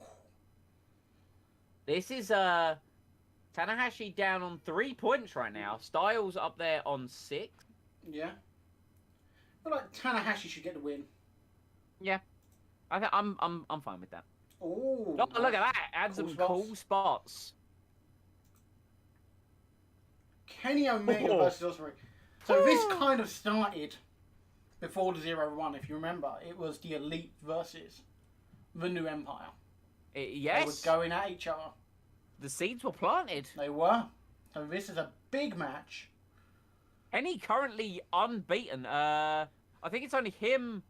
This is Tanahashi down on 3 points right now. Styles up there on 6. Yeah. I feel like Tanahashi should get the win. Yeah, I'm fine with that. Oh, Oh, look at that! Add some cool spots. Kenny Omega versus Ospreay. So this kind of started before the 0-1, if you remember. It was the Elite versus the New Empire. Yes. They were going at each other. The seeds were planted. They were. So this is a big match. Kenny currently unbeaten. I think it's only him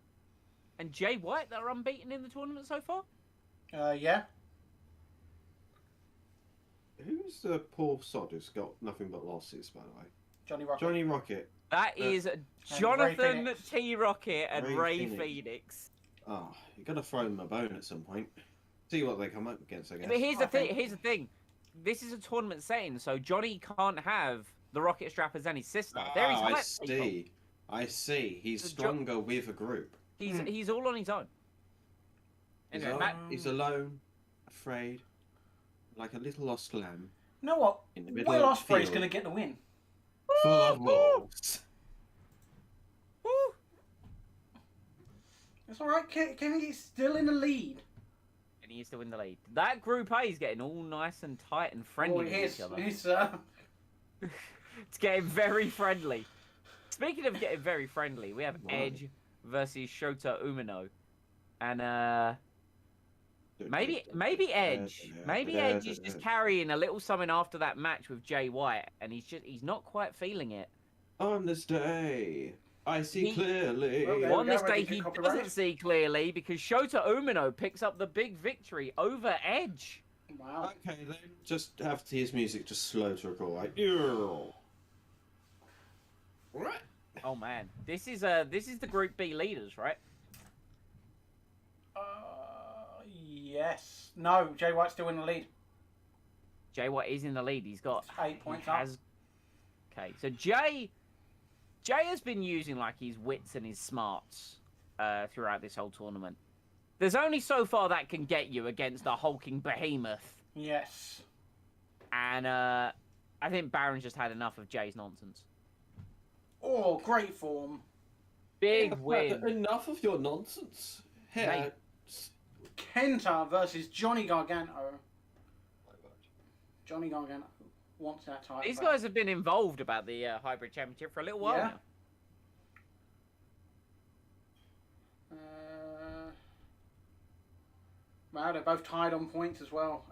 and Jay White that are unbeaten in the tournament so far. Yeah. Who's the poor sod who's got nothing but losses, by the way? Johnny Rocket. Johnny Rocket. That is Jonathan T. Rocket and Rey Fenix. Oh, you got to throw them a bone at some point. See what they come up against, I guess. But here's the thing. This is a tournament setting, so Johnny can't have the rocket strappers and his sister. They're his I hype see. people. I see. He's So stronger with a group. He's all on his own. Anyway, He's alone, afraid, like a little lost lamb. You know what? In the middle Will of the Ospreay's field. going to get the win. Full of wolves. It's alright, Kenny's still in the lead. And he used to win the lead. That Group A is getting all nice and tight and friendly with each other. It's getting very friendly. Speaking of getting very friendly, we have Edge versus Showter Umino. And maybe Edge. Maybe Edge is just carrying a little something after that match with Jay White, and he's not quite feeling it. On this day, I see clearly. Well, On this day, he doesn't see clearly because Showter Umino picks up the big victory over Edge. Wow. Okay, then just have his music just slow to recall, like. Ew. What? Oh man, this is the Group B leaders, right? Yes. No, Jay White's still in the lead. Jay White is in the lead. He's got 8 points up. Okay, so Jay has been using like his wits and his smarts throughout this whole tournament. There's only so far that can get you against a hulking behemoth. Yes. And I think Baron's just had enough of Jay's nonsense. Oh, great form. Big win. Enough of your nonsense. Here. Kenta versus Johnny Gargano. Johnny Gargano wants that title. These guys have been involved about the hybrid championship for a little while now. Wow, they're both tied on points as well.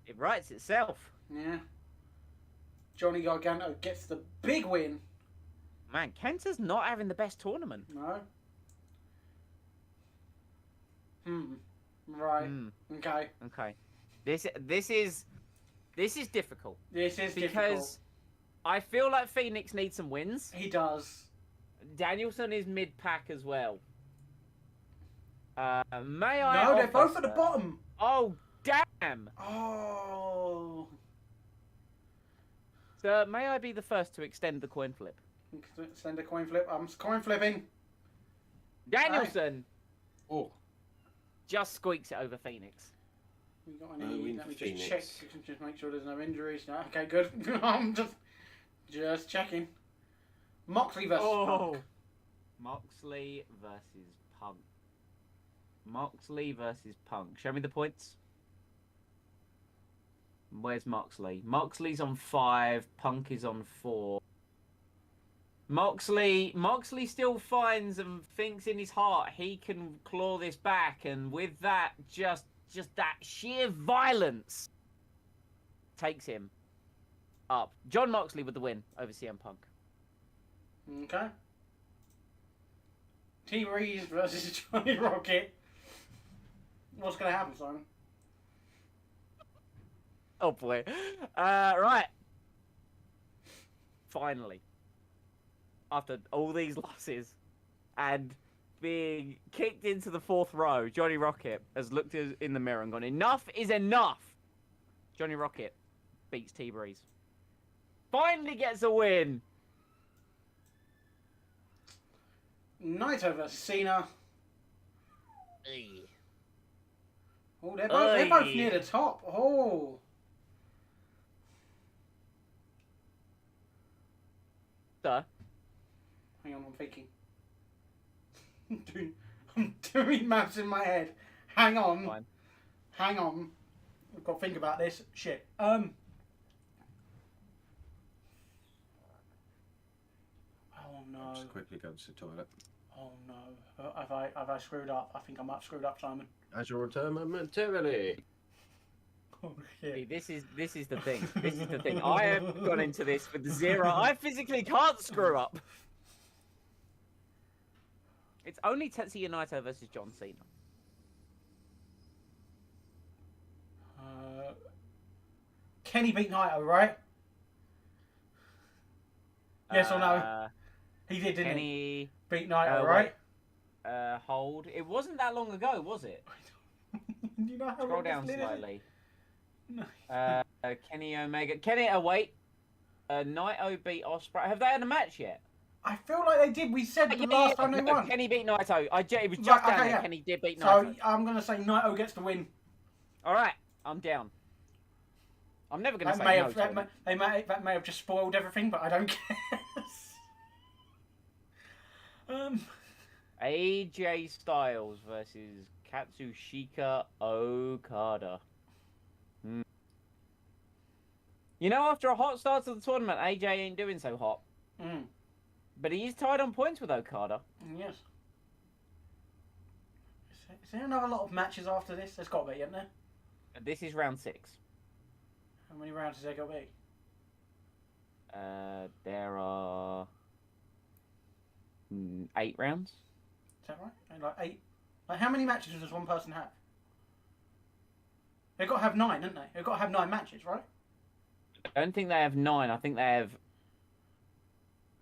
It writes itself. Yeah. Johnny Gargano gets the big win. Man, Kenta's not having the best tournament. No. Right. Okay. Okay. This is difficult. This is because difficult. I feel like Phoenix needs some wins. He does. Danielson is mid-pack as well. May I? No, they're both at the bottom. Oh, damn! Oh. Sir, may I be the first to extend the coin flip? Send a coin flip. I'm coin flipping. Danielson! Oh. Just squeaks it over Phoenix. We got any? win Let me for just Phoenix. check. Just make sure there's no injuries. No, okay, good. I'm just checking. Moxley versus Punk. Moxley versus Punk. Moxley versus Punk. Show me the points. Where's Moxley? Moxley's on 5. Punk is on 4. Moxley still finds and thinks in his heart he can claw this back, and with that, just that sheer violence takes him up. John Moxley with the win over CM Punk. Okay. T. Reeves versus Johnny Rocket. What's going to happen, Simon? Oh boy. Right. Finally. After all these losses and being kicked into the 4th row, Johnny Rocket has looked in the mirror and gone, enough is enough. Johnny Rocket beats T-Breeze. Finally gets a win. Naito versus Cena. Ey. Oh, they're both near the top. Oh. Sir? Hang on, I'm thinking. I'm doing maths in my head. Hang on. Fine. Hang on. I've got to think about this. Shit. Oh no. Just quickly go to the toilet. Oh no. Have I screwed up? I think I might have screwed up, Simon. As you return momentarily. Oh See, shit. this is the thing. This is the thing. I have gone into this with 0. I physically can't screw up. It's only Tetsuya Naito versus John Cena. Kenny beat Naito, right? Yes or no? He did, didn't Kenny, he? Beat Naito, right? Hold. It wasn't that long ago, was it? Do you know how Scroll long down this is? slightly. Kenny Omega. Kenny, wait. Naito beat Ospreay. Have they had a match yet? I feel like they did. We said the last time they won. Kenny beat Naito. It was just Right, down okay, there. yeah. Kenny did beat So Naito. I'm going to say Naito gets the win. All right, I'm down. I'm never going to That say may no have, to that, him. that may have just spoiled everything, but I don't care. AJ Styles versus Katsushika Okada. You know, after a hot start to the tournament, AJ ain't doing so hot. But he is tied on points with Okada. Yes. Is there another lot of matches after this? There's got to be, isn't there? This is round 6. How many rounds has there got to be? There are 8 rounds. Is that right? Like 8? Like how many matches does one person have? They've got to have 9, haven't they? They've got to have 9 matches, right? I don't think they have 9. I think they have...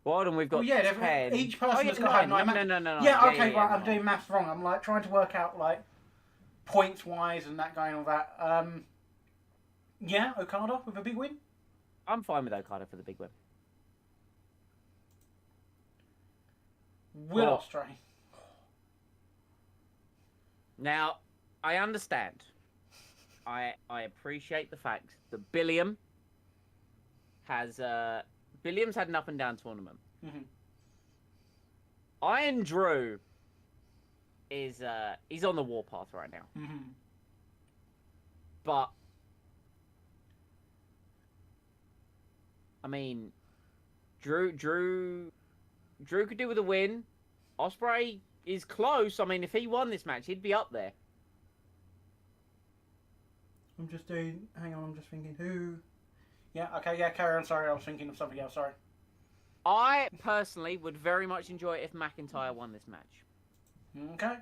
Well, hold on, we've got 10. Each person has got to have 9 matches. No. Yeah, okay, right, I'm doing maths wrong. I'm like trying to work out like points-wise and that going all that. Yeah, Okada with a big win. I'm fine with Okada for the big win. Will Ospreay. Now, I understand. I appreciate the fact that Billiam has Billiam's had an up and down tournament. Iron Drew is he's on the warpath right now. But I mean, Drew could do with a win. Ospreay is close. I mean, if he won this match, he'd be up there. I'm just doing... Hang on, I'm just thinking who... Yeah, okay, yeah, carry on. Sorry, I was thinking of something else, sorry. I personally would very much enjoy it if McIntyre won this match. Okay.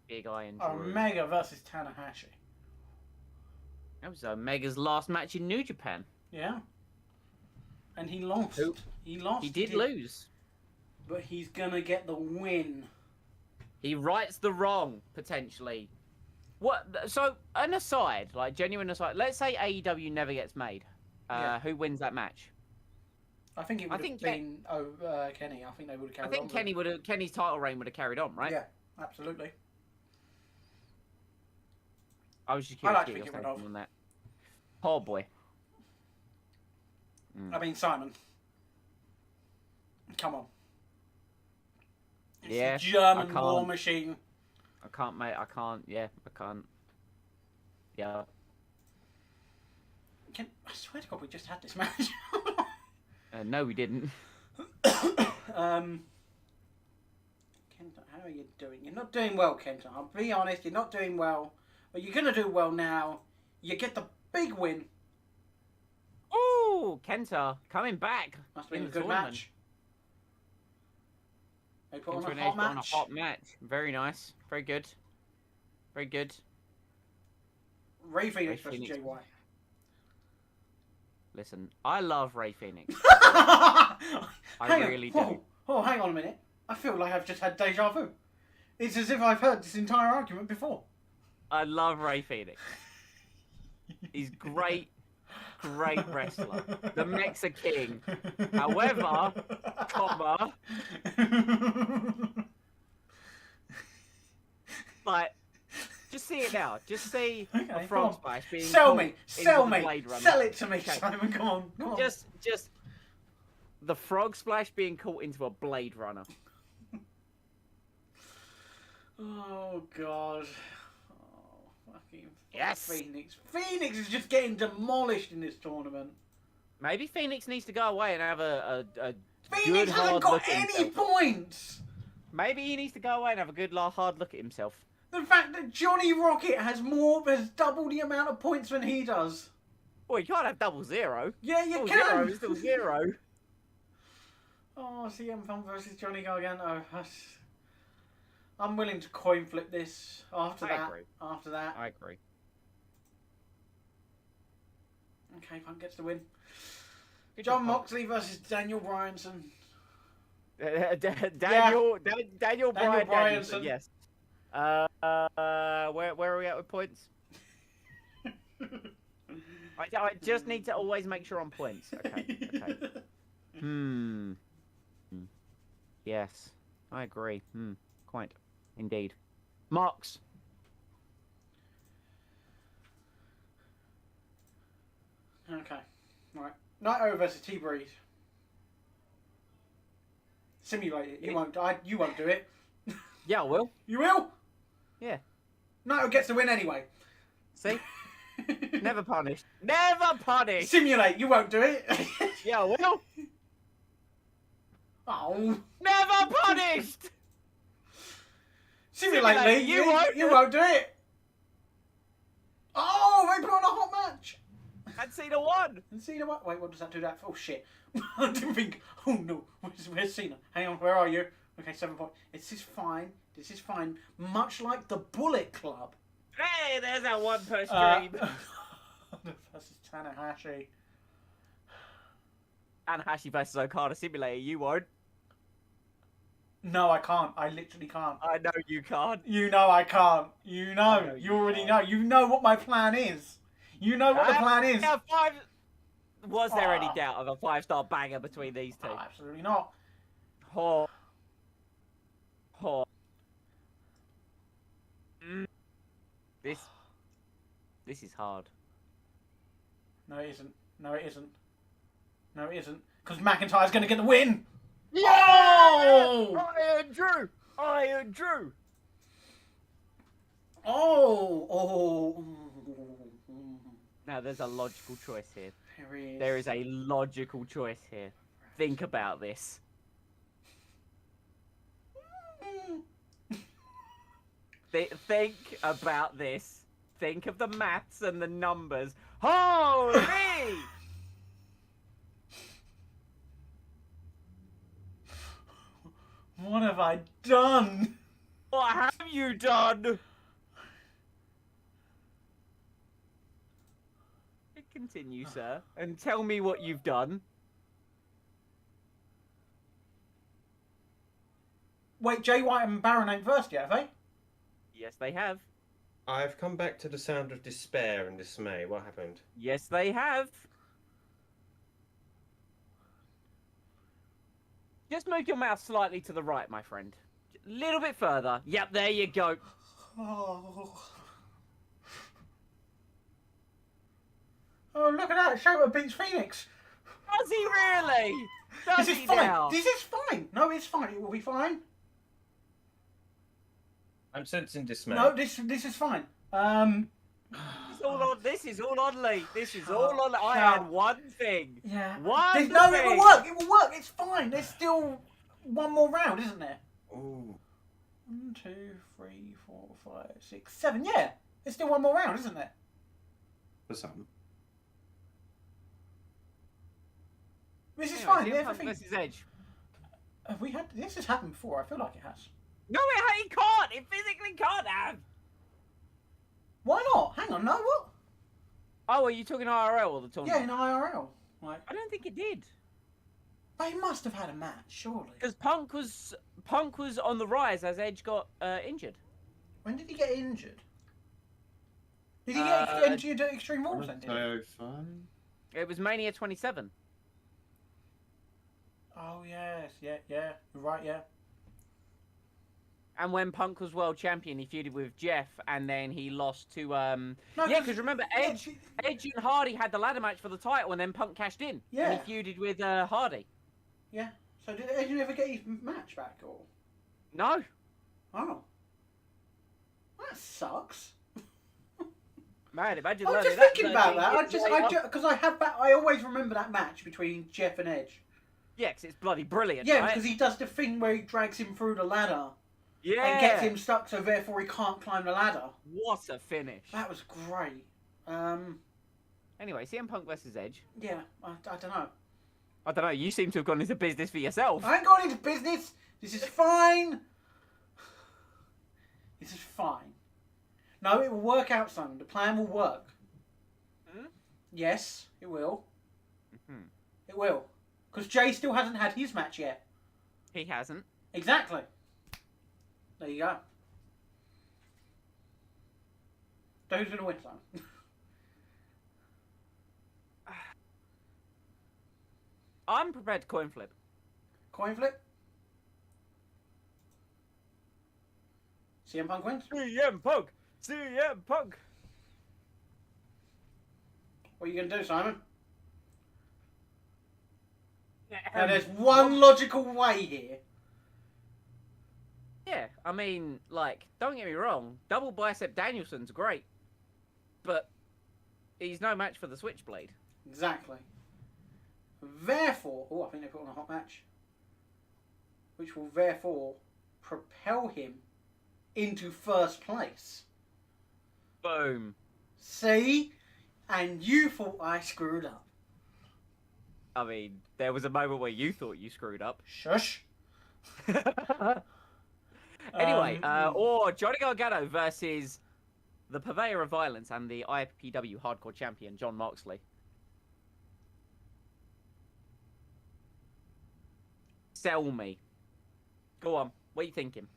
Big Iron Drew. Omega versus Tanahashi. That was Omega's last match in New Japan. Yeah. And he lost. Who? He lost. He did lose. But he's gonna get the win. He rights the wrong, potentially. What? So, an aside, like genuine aside, let's say AEW never gets made. Who wins that match? I think it would have been Kenny. I think they would have carried on. I think Kenny's title reign would have carried on, right? Yeah, absolutely. I was just curious I to get your take on that. Oh boy. I mean, Simon. Come on. It's yeah. The German war machine. I can't, mate. I can't. Yeah, I can't. Yeah. I swear to God, we just had this match. No, we didn't. Kenta, how are you doing? You're not doing well, Kenta. I'll be honest, you're not doing well. But you're going to do well now. You get the big win. Ooh, Kenta coming back. Must have been a good match. They put on a hot match. On a hot match. Very nice. Very good. Very good. Ray Phoenix versus JY. Listen, I love Ray Phoenix. I really do. Oh, hang on a minute. I feel like I've just had deja vu. It's as if I've heard this entire argument before. I love Ray Phoenix. He's great wrestler. The Mexa King. However, comma, like, just see it now. Just see a frog splash being Sell me. Sell it to me, Simon. Come on. Just the frog splash being caught into a Blade Runner. Oh God. Oh, fucking yes. Phoenix. Phoenix is just getting demolished in this tournament. Maybe Phoenix needs to go away and have a Phoenix good hasn't hard got look at any himself. points. Maybe he needs to go away and have a good hard look at himself. The fact that Johnny Rocket has double the amount of points than he does. Well, you can't have double zero. Yeah, you double can. Zero is still zero. Oh, CM Punk versus Johnny Gargano. I'm willing to coin flip this after that. After that. I agree. Okay, Punk gets the win. John Moxley versus Daniel Bryanson. Daniel Bryanson. Yes. Where are we at with points? I just need to always make sure on points. Okay. Yes, I agree. Quite, indeed. Marks. Okay. Right. Naito versus T-Breeze. Simulate it. You won't. You won't do it. Yeah, I will. You will? Yeah. Naito gets the win anyway. See? Never punished. Never punished. Simulate. You won't do it. Yeah, I will. Oh. Never punished. Simulate, Lee. You won't. You won't do it. Oh, they put on a hot match. And Cena won. And Cena what? Wait, what does that do that for? Oh, shit. I didn't think. Oh, no. Where's Cena? Hang on, where are you? Okay, 7 points. This is fine. This is fine. Much like the Bullet Club. Hey, there's that one per stream. Versus Tanahashi. Tanahashi versus Okada Simulator, you won't. No, I can't. I literally can't. I know you can't. You know I can't. You know. You already know. You know what my plan is. You know what the plan is. Yeah, was there any doubt of a 5-star banger between these two? Oh, absolutely not. Oh. This is hard. No, it isn't. No, it isn't. No, it isn't. Because McIntyre's going to get the win. Yeah! Oh! Iron Drew. Oh! Now, there's a logical choice here. There is. There is a logical choice here. Think about this. Think about this. Think of the maths and the numbers. Holy! What have I done? What have you done? Continue, sir, and tell me what you've done. Wait, Jay White and Baron ain't versed yet, have they? Yes, they have. I've come back to the sound of despair and dismay. What happened? Yes, they have. Just move your mouse slightly to the right, my friend. A little bit further. Yep, there you go. Oh. Oh, look at that. Showter beats Phoenix. Does he really? Does This is he fine. now? This is fine. No, it's fine. It will be fine. I'm sensing dismay. No, this is fine. It's all on. This is all on Lee. This is all on. I had one thing. Yeah. One No, thing. it will work. It will work. It's fine. There's still one more round, isn't there? Ooh. 1, 2, 3, 4, 5, 6, 7. Yeah. There's still one more round, isn't there? For some. This is Anyway, fine. CM Punk Everything. versus Edge. Have we had this has happened before? I feel like it has. No, it can't. It physically can't have. Why not? Hang on. No, what? Oh, are you talking IRL or the Yeah, tournament? in IRL. Like, I don't think it did. they must have had a match, surely. Because Punk was on the rise as Edge got injured. When did he get injured? Did he get injured at Extreme Rules then? Did he? It was Mania 27. Oh yes, yeah. You're right, yeah. And when Punk was world champion, he feuded with Jeff, and then he lost to No, yeah, because remember Edge yeah, and Hardy had the ladder match for the title, and then Punk cashed in. Yeah. And he feuded with Hardy. Yeah. So did Edge ever get his match back or? No. Oh. That sucks. Man, imagine I was learning just thinking that about 13 that. years later. Because I always remember that match between Jeff and Edge. Yeah, 'cause it's bloody brilliant. Yeah, right? because he does the thing where he drags him through the ladder yeah. and gets him stuck, so therefore he can't climb the ladder. What a finish. That was great. Anyway, CM Punk versus Edge. Yeah, I don't know. I don't know. You seem to have gone into business for yourself. I ain't going into business. This is fine. This is fine. No, it will work out, son. The plan will work. Hmm? Yes, it will. Mhm. It will. Because Jay still hasn't had his match yet. He hasn't. Exactly. There you go. So who's going to win, son? I'm prepared to coin flip. Coin flip. CM Punk wins. CM Punk! CM Punk! What are you going to do, Simon? Now, there's one logical way here. Yeah, I mean, like, don't get me wrong, double bicep Danielson's great, but he's no match for the Switchblade. Exactly. Therefore, I think they put on a hot match, which will therefore propel him into first place. Boom. See? And you thought I screwed up. I mean, there was a moment where you thought you screwed up. Shush. Anyway, or Johnny Gargano versus the purveyor of violence and the IPW hardcore champion, Jon Moxley. Sell me. Go on. What are you thinking?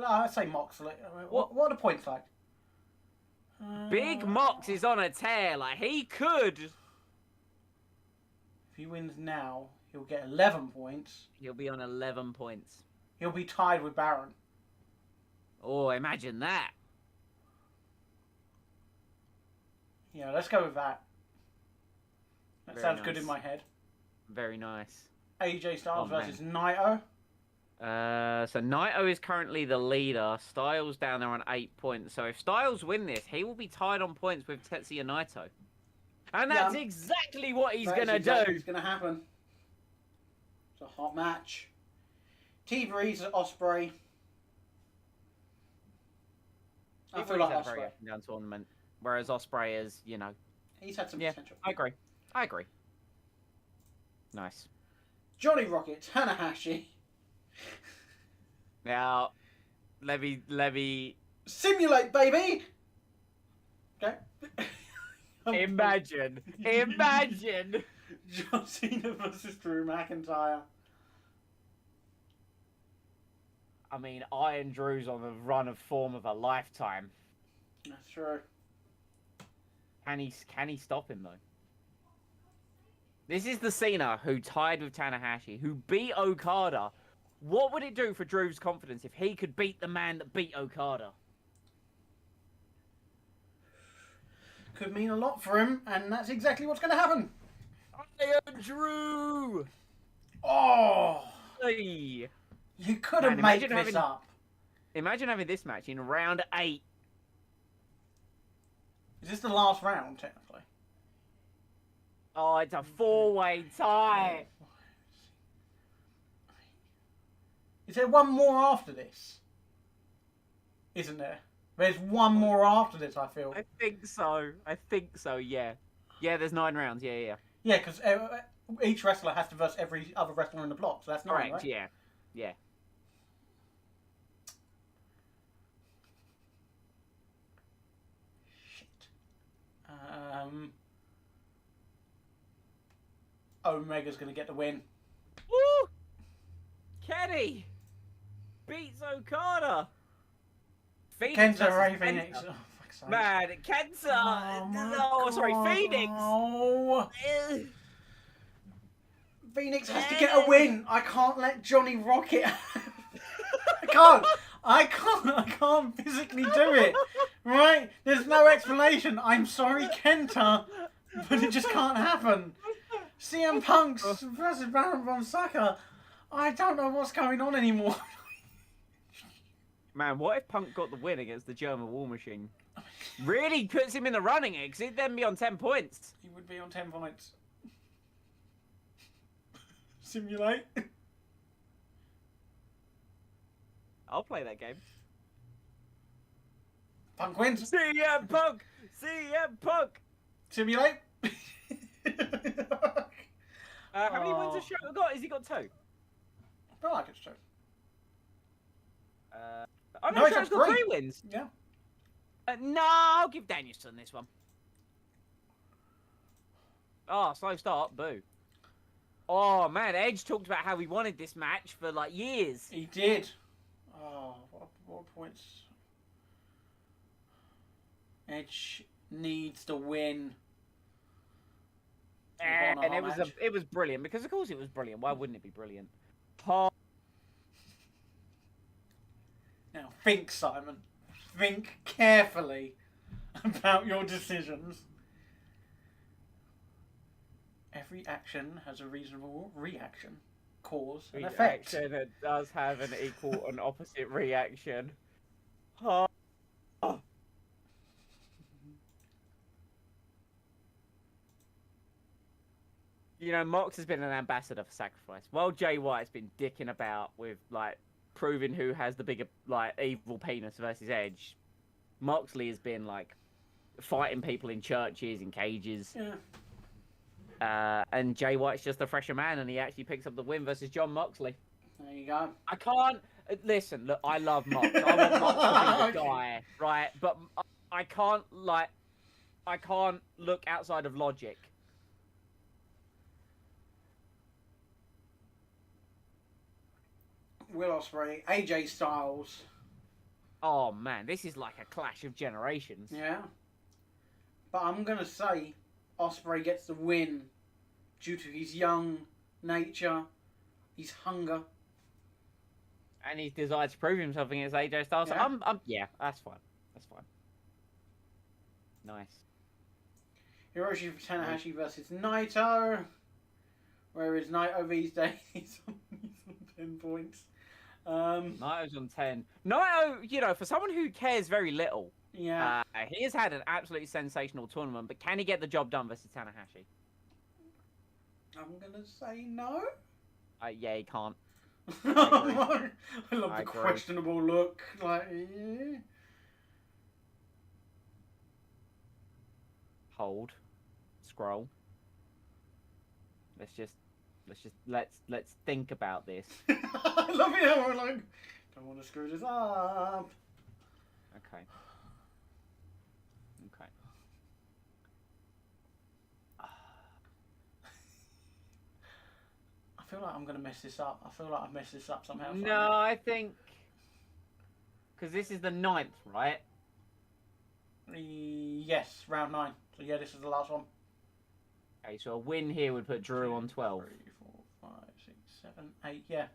I'd say Moxley. What are the points like? Big Mox is on a tear. Like, he could. If he wins now, he'll get 11 points. He'll be on 11 points. He'll be tied with Baron. Oh, imagine that. Yeah, let's go with that. That Very sounds good nice. in my head. Very nice. AJ Styles Oh, versus Naito. So Naito is currently the leader. Styles down there on 8 points. So if Styles win this, he will be tied on points with Tetsuya Naito. And that's exactly what he's going to do. It's going to happen. It's a hot match. T Breeze at Ospreay. I feel like He's had a very Ospreay. up and down tournament. Whereas Ospreay is, you know. He's had some Yeah, potential. I agree. Nice. Johnny Rocket, Tanahashi. Now, let me Simulate, baby! Okay. imagine. John Cena versus Drew McIntyre. I mean, Iron Drew's on the run of form of a lifetime. That's true. Can he stop him, though? This is the Cena who tied with Tanahashi, who beat Okada. What would it do for Drew's confidence if he could beat the man that beat Okada? Could mean a lot for him, and that's exactly what's going to happen. Iron Drew! Oh! Hey. You couldn't Man, make this up. Imagine having this match in round 8. Is this the last round, technically? Oh, it's a 4-way tie. Is there one more after this? Isn't there? There's one more after this, I feel. I think so, yeah. Yeah, there's 9 rounds, yeah. Yeah, because each wrestler has to verse every other wrestler in the block, so that's 9, Correct, right? yeah. Shit. Omega's going to get the win. Woo! Kenny beats Okada. Phoenix Kenta, Ray versus Phoenix. Kenta. Oh, fuck's sake. Man, Kenta. Sorry, Phoenix. Oh. Phoenix has to get a win. I can't let Johnny Rocket. I can't physically do it. Right? There's no explanation. I'm sorry, Kenta, but it just can't happen. CM Punk versus Baron von Sucker. I don't know what's going on anymore. Man, what if Punk got the win against the German War Machine? Really puts him in the running, because he'd then be on 10 points. He would be on 10 points. Simulate. I'll play that game. Punk wins. CM Punk! CM Punk! Simulate. How many wins has Showter got? Has he got 2? I feel like it's 2. Oh No, no, he's Showter's got got 3. 3 wins. Yeah. No, I'll give Danielson this one. Oh, slow start. Boo. Oh, man. Edge talked about how he wanted this match for, like, years. He did. Oh, what points? Edge needs to win. And it was brilliant, because of course it was brilliant. Why wouldn't it be brilliant? Oh. Now think, Simon. Think carefully about your decisions. Every action has a reasonable reaction, cause, and effect. Reaction, it does have an equal and opposite reaction. Oh. You know, Mox has been an ambassador for Sacrifice. While Jay White's been dicking about with, like, proving who has the bigger, like, evil penis versus Edge, Moxley has been, like, fighting people in churches, in cages. Yeah. And Jay White's just a fresher man, and he actually picks up the win versus John Moxley. There you go. I can't... Listen, look, I love Mox. I want Mox to be the guy, right? But I can't, like... I can't look outside of logic. Will Ospreay, AJ Styles. Oh, man, this is like a clash of generations. Yeah. But I'm going to say Ospreay gets the win due to his young nature, his hunger. And his desire to prove himself against AJ Styles. Yeah. Yeah, that's fine. That's fine. Nice. Hiroshi Tanahashi versus Naito. Where is Naito these days? He's on 10 points. Naito's on 10. Naito, you know, for someone who cares very little, yeah, he has had an absolutely sensational tournament, but can he get the job done versus Tanahashi? I'm gonna say no. Yeah, he can't. I love I the agree. questionable look. Like, yeah. Hold. Scroll. Let's think about this. I love it how we're like, don't want to screw this up. Okay. Okay. I feel like I'm gonna mess this up. I feel like I've messed this up somehow. No, I think because this is the 9th, right? Yes, round 9. So yeah, this is the last one. Okay, so a win here would put Drew on 12. 3, 4, 5, 6, 7, 8. Yeah.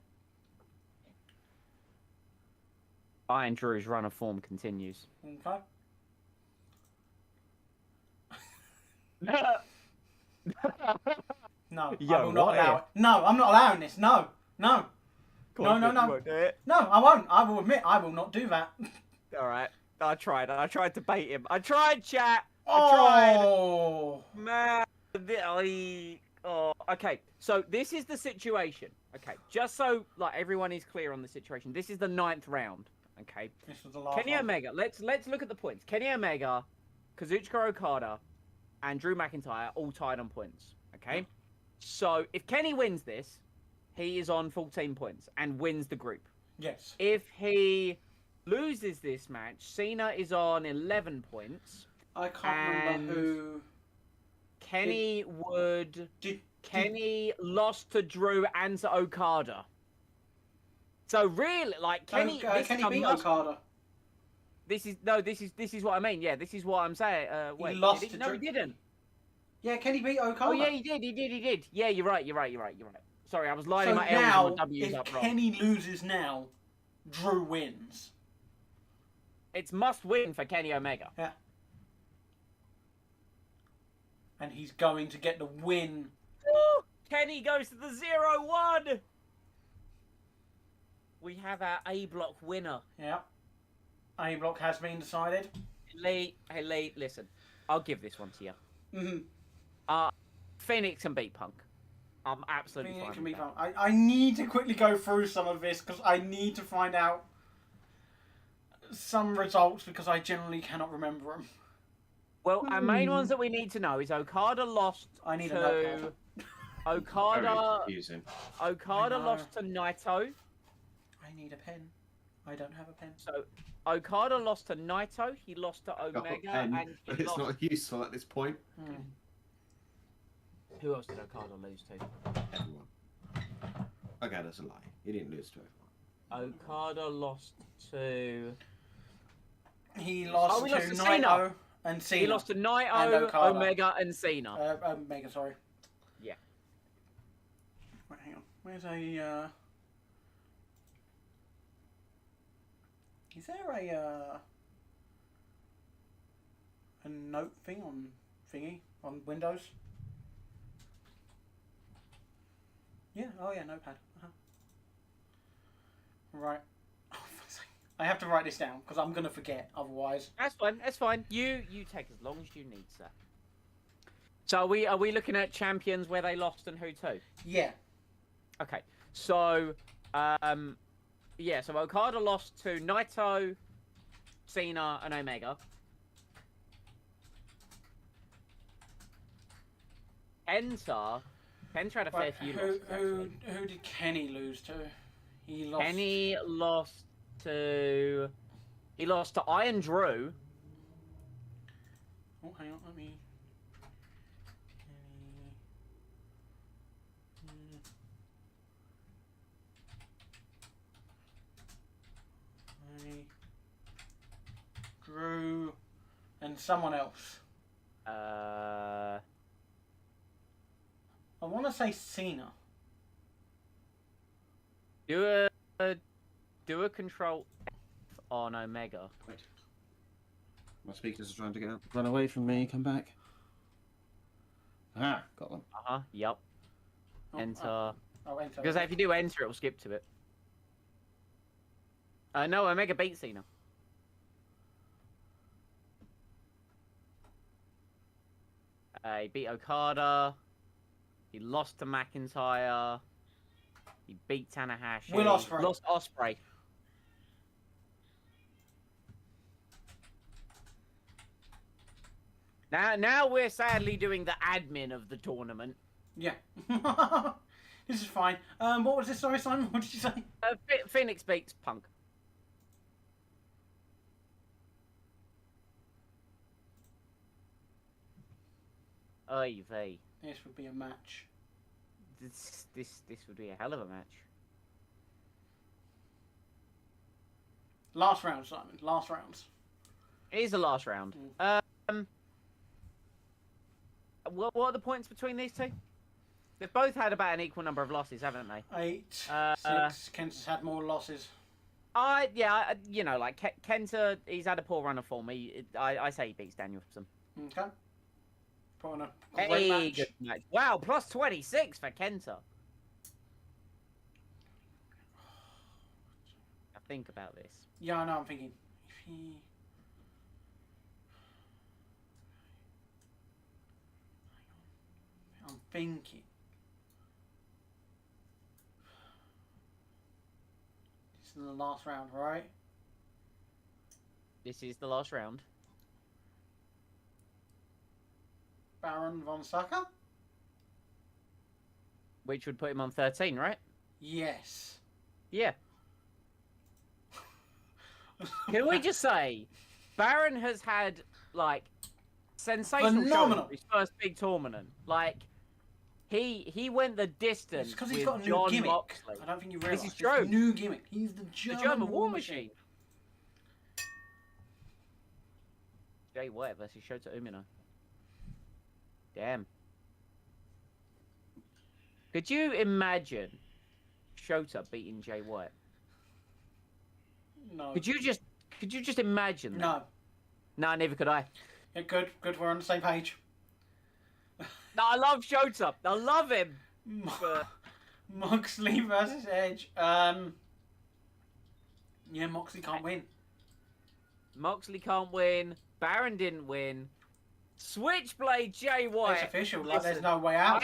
Iron Drew's run of form continues. Okay. No, Yo, I will not what allow it. No, I'm not allowing this. No, no. No. You won't do it. No, I won't. I will admit I will not do that. Alright. I tried. I tried to bait him. I tried, chat. Oh. Man. Oh. Okay. So this is the situation. Okay. Just so like everyone is clear on the situation. This is the 9th round. Okay. This was the last Kenny one. Omega. Let's look at the points. Kenny Omega, Kazuchika Okada, and Drew McIntyre all tied on points. Okay. So if Kenny wins this, he is on 14 points and wins the group. Yes. If he loses this match, Cena is on 11 points. I can't remember who. Kenny Kenny lost to Drew and to Okada. So really, like Kenny, Kenny beat Okada. This is what I mean. Yeah, this is what I'm saying. Wait, he lost did he? to No, Drew. he didn't. Yeah, Kenny beat Okada. Oh yeah, he did. Yeah, you're right. Sorry, I was lining So my L's now, and my W's if up wrong. Kenny loses now, Drew wins. It's must win for Kenny Omega. Yeah. And he's going to get the win. Ooh, Kenny goes to the 0-1. We have our A block winner. Yeah. A block has been decided. Lee, listen. I'll give this one to you. Mm-hmm. Phoenix can beat Punk. I'm absolutely Phoenix fine can with be that. fun. I need to quickly go through some of this because I need to find out some results because I generally cannot remember them. Well, our main ones that we need to know is Okada lost I need a to... notepad. Very Okada confusing. I know. lost to Naito. I need a pen. I don't have a pen. So, Okada lost to Naito, he lost to Got a Omega, pen, and he but it's lost... not useful at this point. Who else did Okada lose to? Everyone. Okay, that's a lie. He didn't lose to everyone. Okada lost to... He lost lost to to Naito Cena. and Cena. He lost to And Naito, Okada. Omega, and Cena. Omega, sorry. Where's a, is there a note thing on thingy, on Windows? Yeah, oh yeah, notepad. Right. I have to write this down, because I'm going to forget, otherwise. That's fine. You take as long as you need, sir. So are we looking at champions where they lost and who to? Yeah. Okay, so, yeah, so Okada lost to Naito, Cena, and Omega. Kenta had a fair few losses, who did Kenny lose to? Kenny lost to Iron Drew. Oh, hang on, let me... Drew and someone else. I want to say Cena. Do a control F on Omega. Wait. My speakers are trying to run away from me. Come back. Ah, got them. Yep. Enter. Enter. Because if you do enter, it will skip to it. No, Omega beat Cena. He beat Okada. He lost to McIntyre. He beat Tanahashi. Will Ospreay. Lost Ospreay. Now we're sadly doing the admin of the tournament. Yeah. This is fine. What was this? Sorry, Simon. What did you say? Phoenix beats Punk. Oy vey. This would be a match. This would be a hell of a match. Last round, Simon. Last rounds. It is the last round. What are the points between these two? They've both had about an equal number of losses, haven't they? 8, 6. Kenta's had more losses. Yeah, you know, like Kenta, he's had a poor run of form. I say he beats Danielson. Okay. Put on a great match. Good match. Wow, plus 26 for Kenta. Now think about this. Yeah, I know. I'm thinking. If he... I'm thinking. This is the last round, right? This is the last round. Baron von Sucker? Which would put him on 13, right? Yes. Yeah. Can we just say, Baron has had, like, sensational phenomenal show his first big tournament. Like, he went the distance because with he's got a new John gimmick. Moxley. I don't think you realise. This is true. New gimmick. He's the German War Machine. Jay White versus Showter Umino. Damn. Could you imagine Showter beating Jay White? No. Could you just imagine that? No. No, neither could I. Yeah, good. Good. We're on the same page. No, I love Showter. I love him. Moxley versus Edge. Yeah, Moxley can't win. Moxley can't win. Baron didn't win. Switchblade Jay White. It's official. Like, Listen, there's no way out.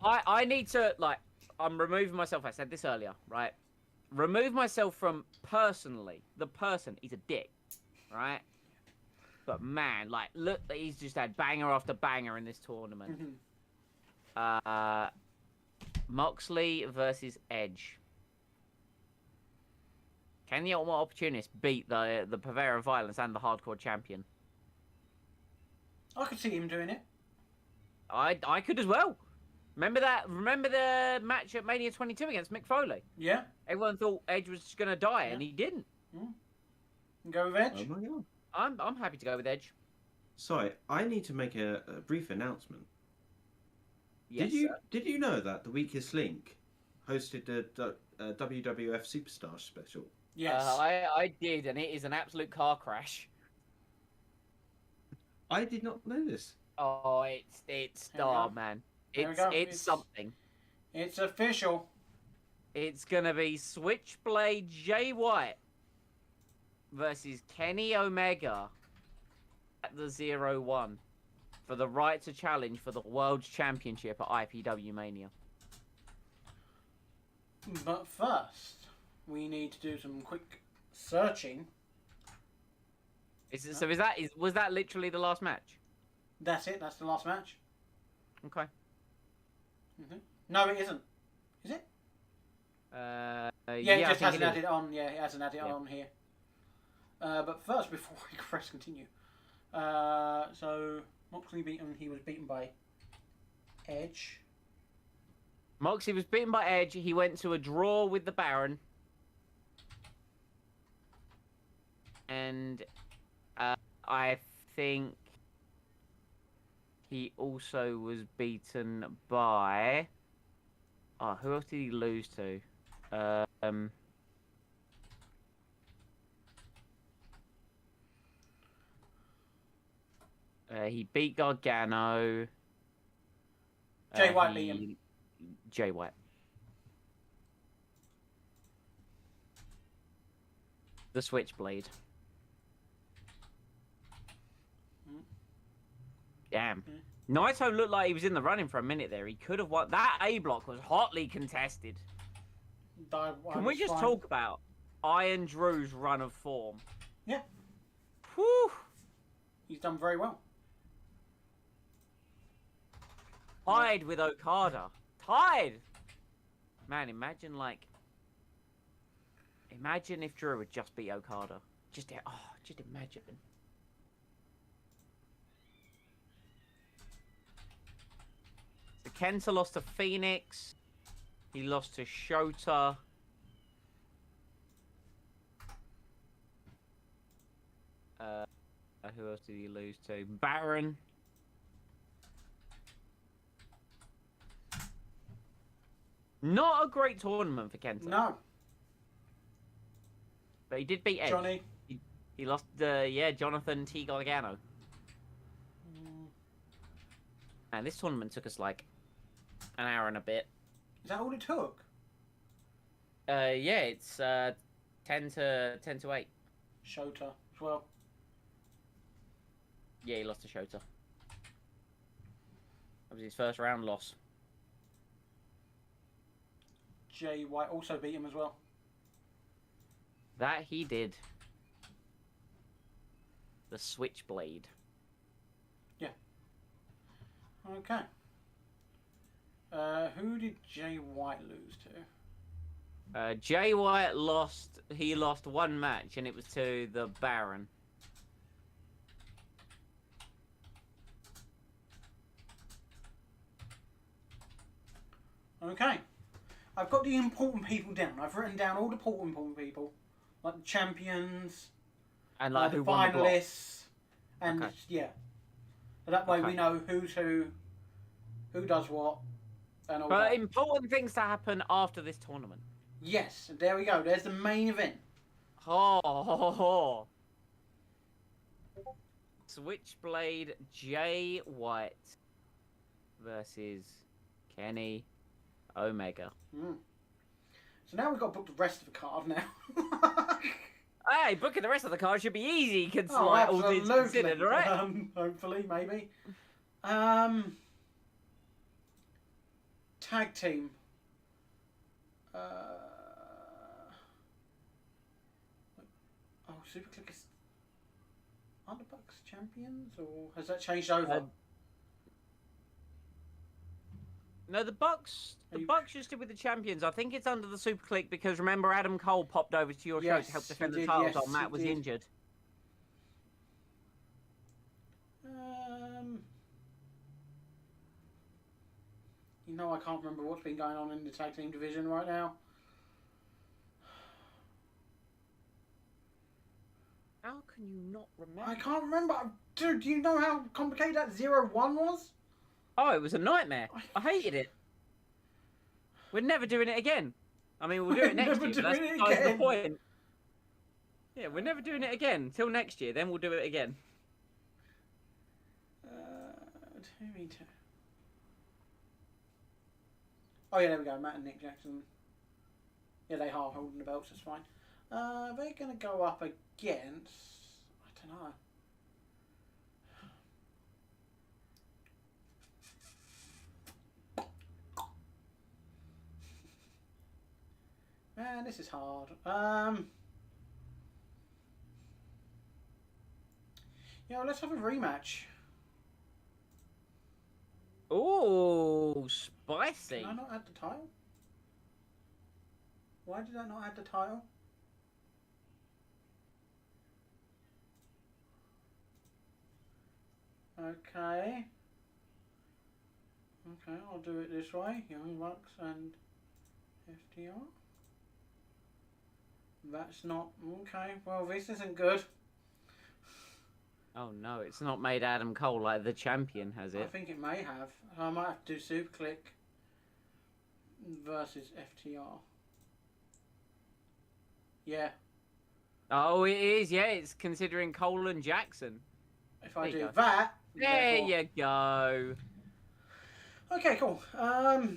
I need to, like, I'm removing myself. I said this earlier, right? Remove myself from personally. The person, he's a dick, right? But man, like, look, he's just had banger after banger in this tournament. Moxley versus Edge. Can the Ultimate Opportunist beat the Purveyor of Violence and the Hardcore Champion? I could see him doing it. I could as well. Remember that? Remember the match at Mania 22 against Mick Foley? Yeah. Everyone thought Edge was going to die, and he didn't. Go with Edge. Oh my god. I'm happy to go with Edge. Sorry, I need to make a brief announcement. Yes, Did you know that the weakest link hosted the WWF Superstars special? Yes. I did, and it is an absolute car crash. I did not know this. Oh, it's man. It's something. It's official. It's gonna be Switchblade Jay White versus Kenny Omega at the 0-1 for the right to challenge for the World Championship at IPW Mania. But first, we need to do some quick searching. Was that literally the last match? That's it. That's the last match. Okay. No, it isn't. Is it? Yeah, it just hasn't added added on. Yeah, it hasn't added on here. But first, before we press continue, so Moxley beaten. He was beaten by Edge. Moxley was beaten by Edge. He went to a draw with the Baron. And I think he also was beaten by... Oh, who else did he lose to? He beat Gargano. Jay White beat him. Jay White. The Switchblade. Damn. Naito looked like he was in the running for a minute there. He could have won. That A block was hotly contested. Can we just talk about Iron Drew's run of form? Yeah. Whew. He's done very well. Tied with Okada. Tied! Man, imagine if Drew had just beat Okada. Just imagine. So Kenta lost to Phoenix. He lost to Showter. Who else did he lose to? Baron. Not a great tournament for Kenta. No. But he did beat Edge. Johnny. He lost, Jonathan T. Gargano. And this tournament took us like an hour and a bit. Is that all it took? Yeah, it's 10 to 8. Showter as well. Yeah, he lost to Showter. That was his first round loss. Jay White also beat him as well. That he did. The Switchblade. Yeah. Okay. Who did Jay White lose to? Jay White lost. He lost one match, and it was to the Baron. Okay. I've got the important people down. I've written down all the important people, like the champions, and like the who won the block. finalists, and yeah. So that way we know who's who does what, and all that. But important things to happen after this tournament. Yes, and there we go. There's the main event. Oh. Switchblade Jay White versus Kenny Omega. So now we've got to book the rest of the card now. Hey, booking the rest of the card should be easy, all things considered, right? Hopefully, maybe. Tag team. Superclick is... Aren't the Bucks champions, or has that changed over? No, the Bucks are still with the champions. I think it's under the Super Click because remember Adam Cole popped over to your show to help defend the titles while Matt was injured. You know, I can't remember what's been going on in the tag team division right now. How can you not remember? I can't remember. Dude, do you know how complicated that 0-1 was? Oh, it was a nightmare. I hated it. We're never doing it again. I mean, we'll do it next year, but that's besides the point. Yeah, we're never doing it again till next year. Then we'll do it again. Oh yeah, there we go. Matt and Nick Jackson. Yeah, they are holding the belts. That's fine. They're gonna go up against. I don't know. Man, this is hard. Yeah, let's have a rematch. Ooh, spicy. Can I not add the title? Why did I not add the title? Okay. Okay, I'll do it this way. Young Bucks and FTR. That's not... Okay, well this isn't good. Oh no, it's not made Adam Cole like the champion, has I it? think it may have. I might have to do Superclick versus FTR. Yeah. Oh, it is, yeah, it's considering Cole and Jackson. If I do that... There you go. Okay, cool.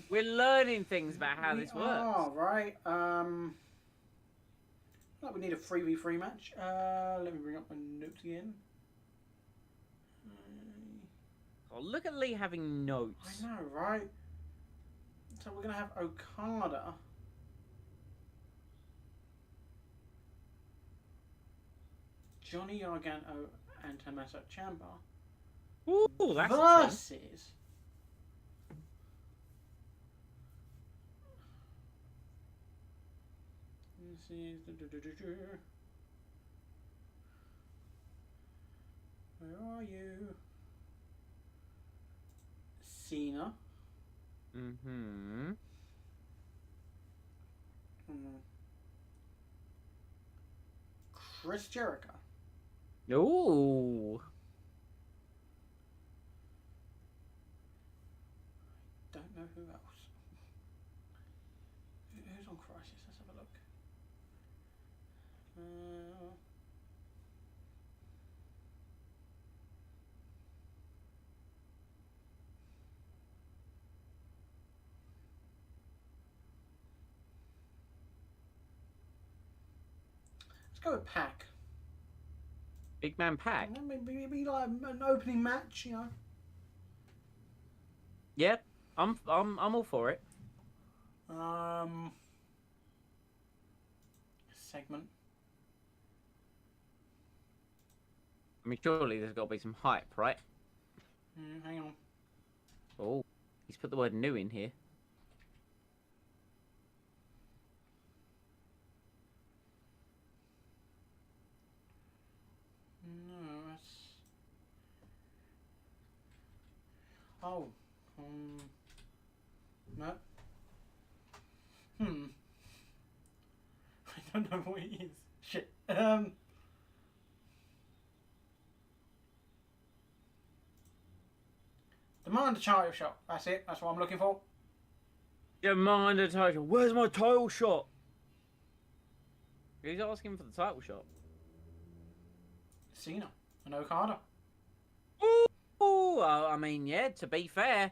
We're learning things about how this works. Oh, right. Like we need a 3v3 match. Let me bring up my notes again. Oh, look at Lee having notes. I know, right? So we're going to have Okada. Johnny Gargano and Tommaso Ciampa. Ooh, that's versus where are you? Cena. Mm-hmm. Chris Jericho. Ooh. Don't know who else. Who's on Crsis? Let's have a look. Let's go with Pac. Big man Pac. Maybe like an opening match, you know. Yep, I'm all for it. Segment. I mean, surely there's got to be some hype, right? Hang on. Oh, he's put the word new in here. No, that's... Oh. No. I don't know what it is. Shit. Demand a title shot. That's it. That's what I'm looking for. Demand a title. Where's my title shot? Who's asking for the title shot? Cena and Okada. Ooh, I mean, yeah, to be fair.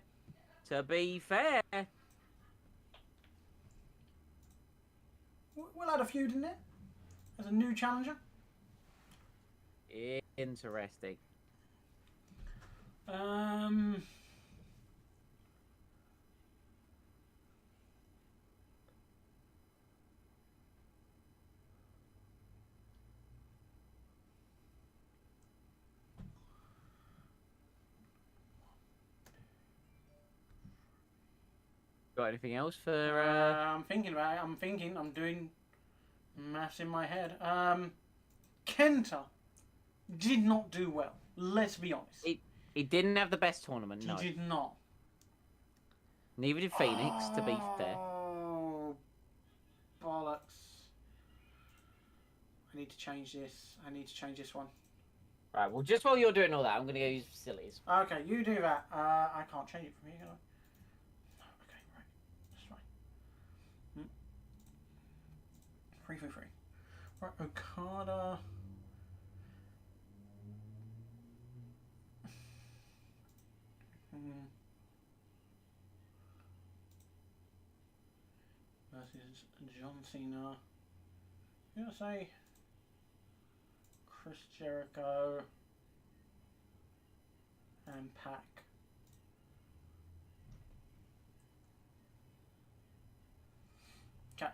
We'll add a feud in there as a new challenger. Interesting. Got anything else for? I'm thinking about it. I'm doing maths in my head. Kenta did not do well. Let's be honest. He didn't have the best tournament. No, He did not. neither did Phoenix. To be fair. Oh, bollocks! I need to change this. I need to change this one. Right. Well, just while you're doing all that, I'm gonna go use facilities. Okay, you do that. I can't change it from here, can I? No. Okay, right. That's fine. 3-3. Right, Okada. Versus John Cena. I'm gonna say Chris Jericho and Pac. Okay.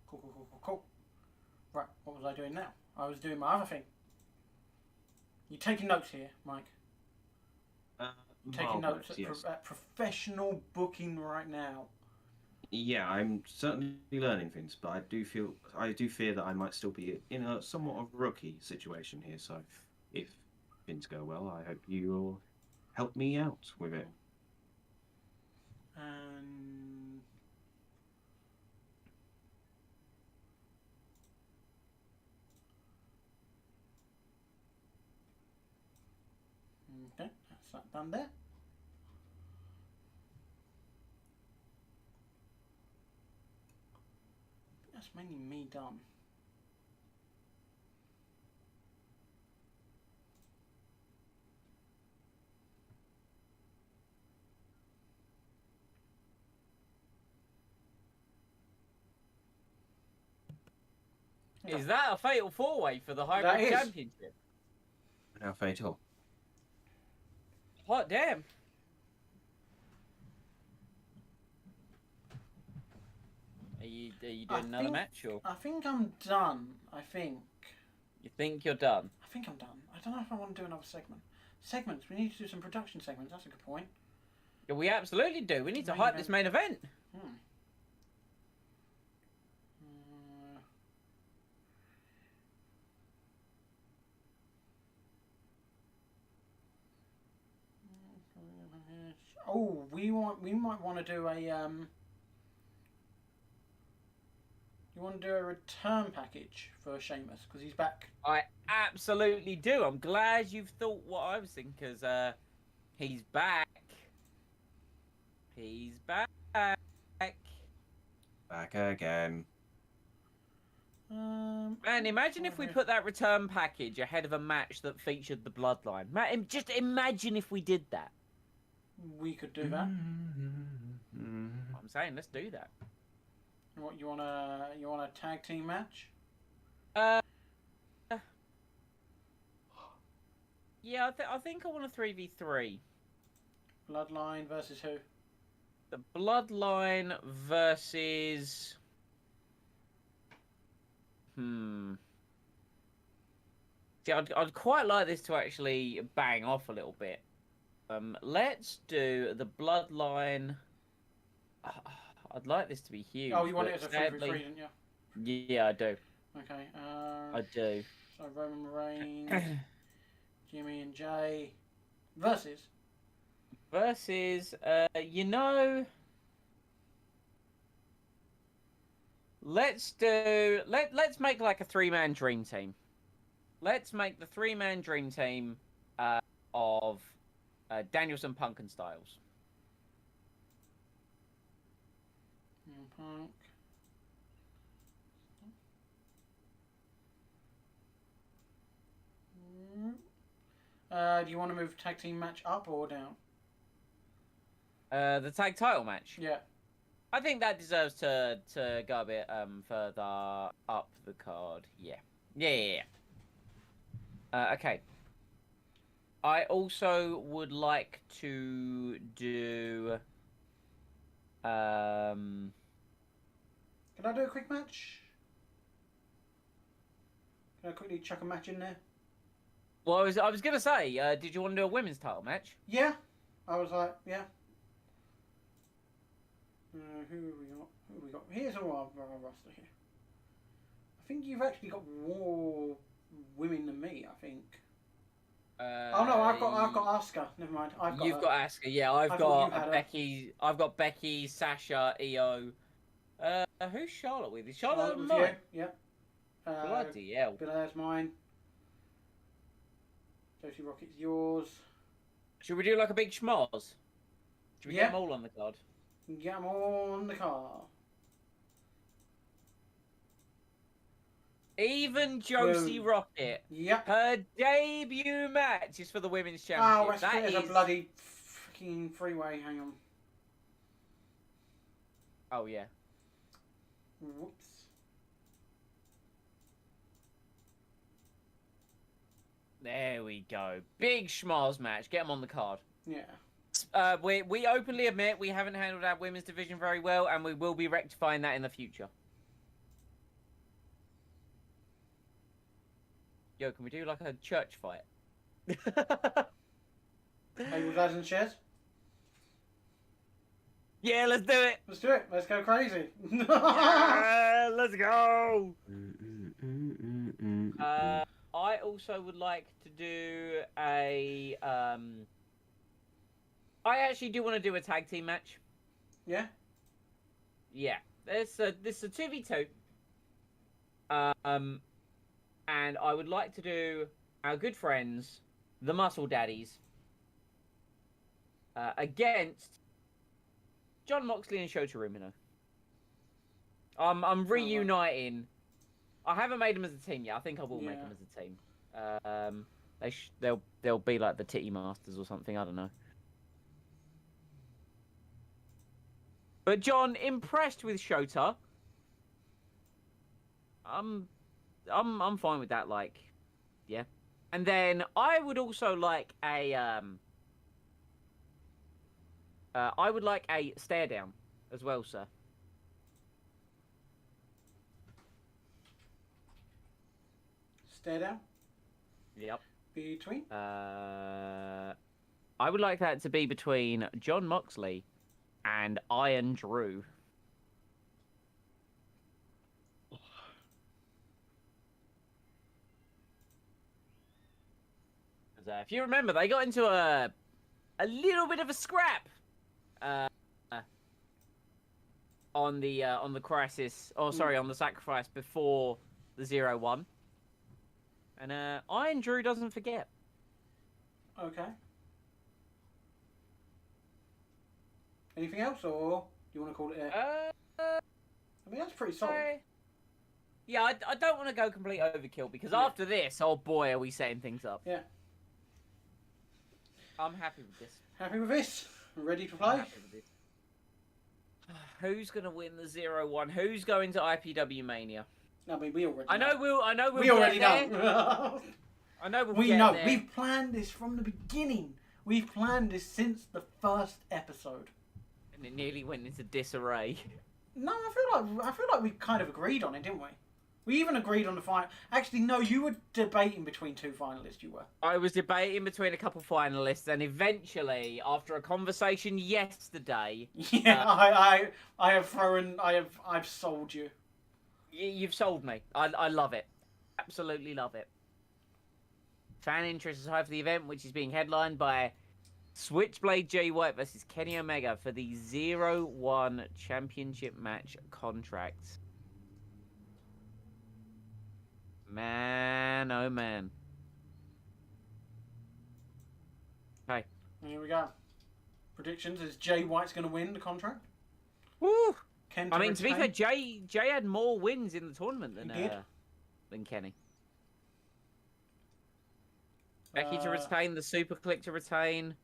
Cool. Right, what was I doing now? I was doing my other thing. You taking notes here, Mike? Taking notes at professional booking right now. Yeah, I'm certainly learning things, but I do fear that I might still be in a somewhat of a rookie situation here. So, if things go well, I hope you will help me out with it. And okay, that's that done there. That's mainly me done. Is that a fatal four-way for the hybrid championship? How fatal? Hot damn. Are you doing another match or? I think I'm done. I think. You think you're done? I think I'm done. I don't know if I want to do another segment. Segments. We need to do some production segments. That's a good point. Yeah, we absolutely do. We need to hype this main event. Oh, we might want to do a You want to do a return package for Sheamus because he's back. I absolutely do. I'm glad you've thought what I was thinking because he's back. He's back. Back again. Man, imagine if we put that return package ahead of a match that featured the Bloodline. Man, just imagine if we did that. We could do that. I'm saying, let's do that. What you want a tag team match? Yeah, I think I want a 3v3. Bloodline versus who? The Bloodline versus. See, I'd quite like this to actually bang off a little bit. Let's do the Bloodline. I'd like this to be huge. Oh, you want it as a 3v3, didn't you? Yeah, I do. Okay. I do. So Roman Reigns, Jimmy and Jay versus. Let's make like a 3-man dream team. Let's make the 3-man dream team of Danielson, Punk, and Styles. Punk. Do you want to move tag team match up or down? The tag title match. Yeah. I think that deserves to go a bit further up the card. Yeah. Okay. I also would like to do. Can I do a quick match? Can I quickly chuck a match in there? Well, I was gonna say, did you want to do a women's title match? Yeah. I was like, yeah. Who have we got? Here's our roster here. I think you've actually got more women than me. I think. Oh no, I've got Asuka. Never mind. You've got Asuka. Yeah, I've got Becky. I've got Becky, Sasha, Io. Who's Charlotte with? Is Charlotte mine? Yeah. Bloody hell. Belair's mine. Josie Rocket's yours. Should we do like a big schmoz? Should we get them all on the card? Get them all on the car. Even Josie Boom. Rocket. Yep. Her debut match is for the Women's Oh, Championship. let's That get is a bloody fucking freeway. Hang on. Oh, yeah. Whoops. There we go. Big schmoz match. Get them on the card. Yeah. We openly admit we haven't handled our women's division very well, and we will be rectifying that in the future. Yo, can we do like a church fight? Tables, ladders, and chairs. Yeah, let's do it. Let's do it. Let's go crazy. Yeah, let's go. I also would like to do a. I actually do want to do a tag team match. Yeah. Yeah, this is a 2v2. And I would like to do our good friends, the Muscle Daddies, against John Moxley and Showter Umino. I'm reuniting. I haven't made them as a team yet. I think I will make them as a team. They'll be like the Titty Masters or something. I don't know. But John, impressed with Showter. I'm fine with that. Like, yeah. And then I would also like a I would like a stare down as well, sir. Stare down. Yep. Between. I would like that to be between John Moxley and Iron Drew. If you remember, they got into a little bit of a scrap on the Crsis. Oh, sorry, on the Sacrifice before the 0-1. And Iron Drew doesn't forget. Okay. Anything else, or do you want to call it there? I mean, that's pretty solid. Yeah, I don't want to go complete overkill because after this, oh boy, are we setting things up. Yeah. I'm happy with this. Happy with this? Ready to play? Happy with this. Who's gonna win the 0-1? Who's going to IPW Mania? I mean, we already. I know we'll. We already know. I know we'll. We get know. there. We've planned this from the beginning. We've planned this since the first episode. And it nearly went into disarray. No, I feel like we kind of agreed on it, didn't we? We even agreed on the final. Actually, no, you were debating between two finalists. You were. I was debating between a couple finalists, and eventually, after a conversation yesterday, Yeah, I have thrown. I've sold you. You've sold me. I love it. Absolutely love it. Fan interest is high for the event, which is being headlined by Switchblade Jay White versus Kenny Omega for the 0-1 championship match contract. Man, oh man. Okay. Here we go. Predictions: is Jay White's going to win the contract? Woo! Kenta I mean, to be fair, retain? Jay had more wins in the tournament He than Kenny. Becky to retain, the Super Click to retain.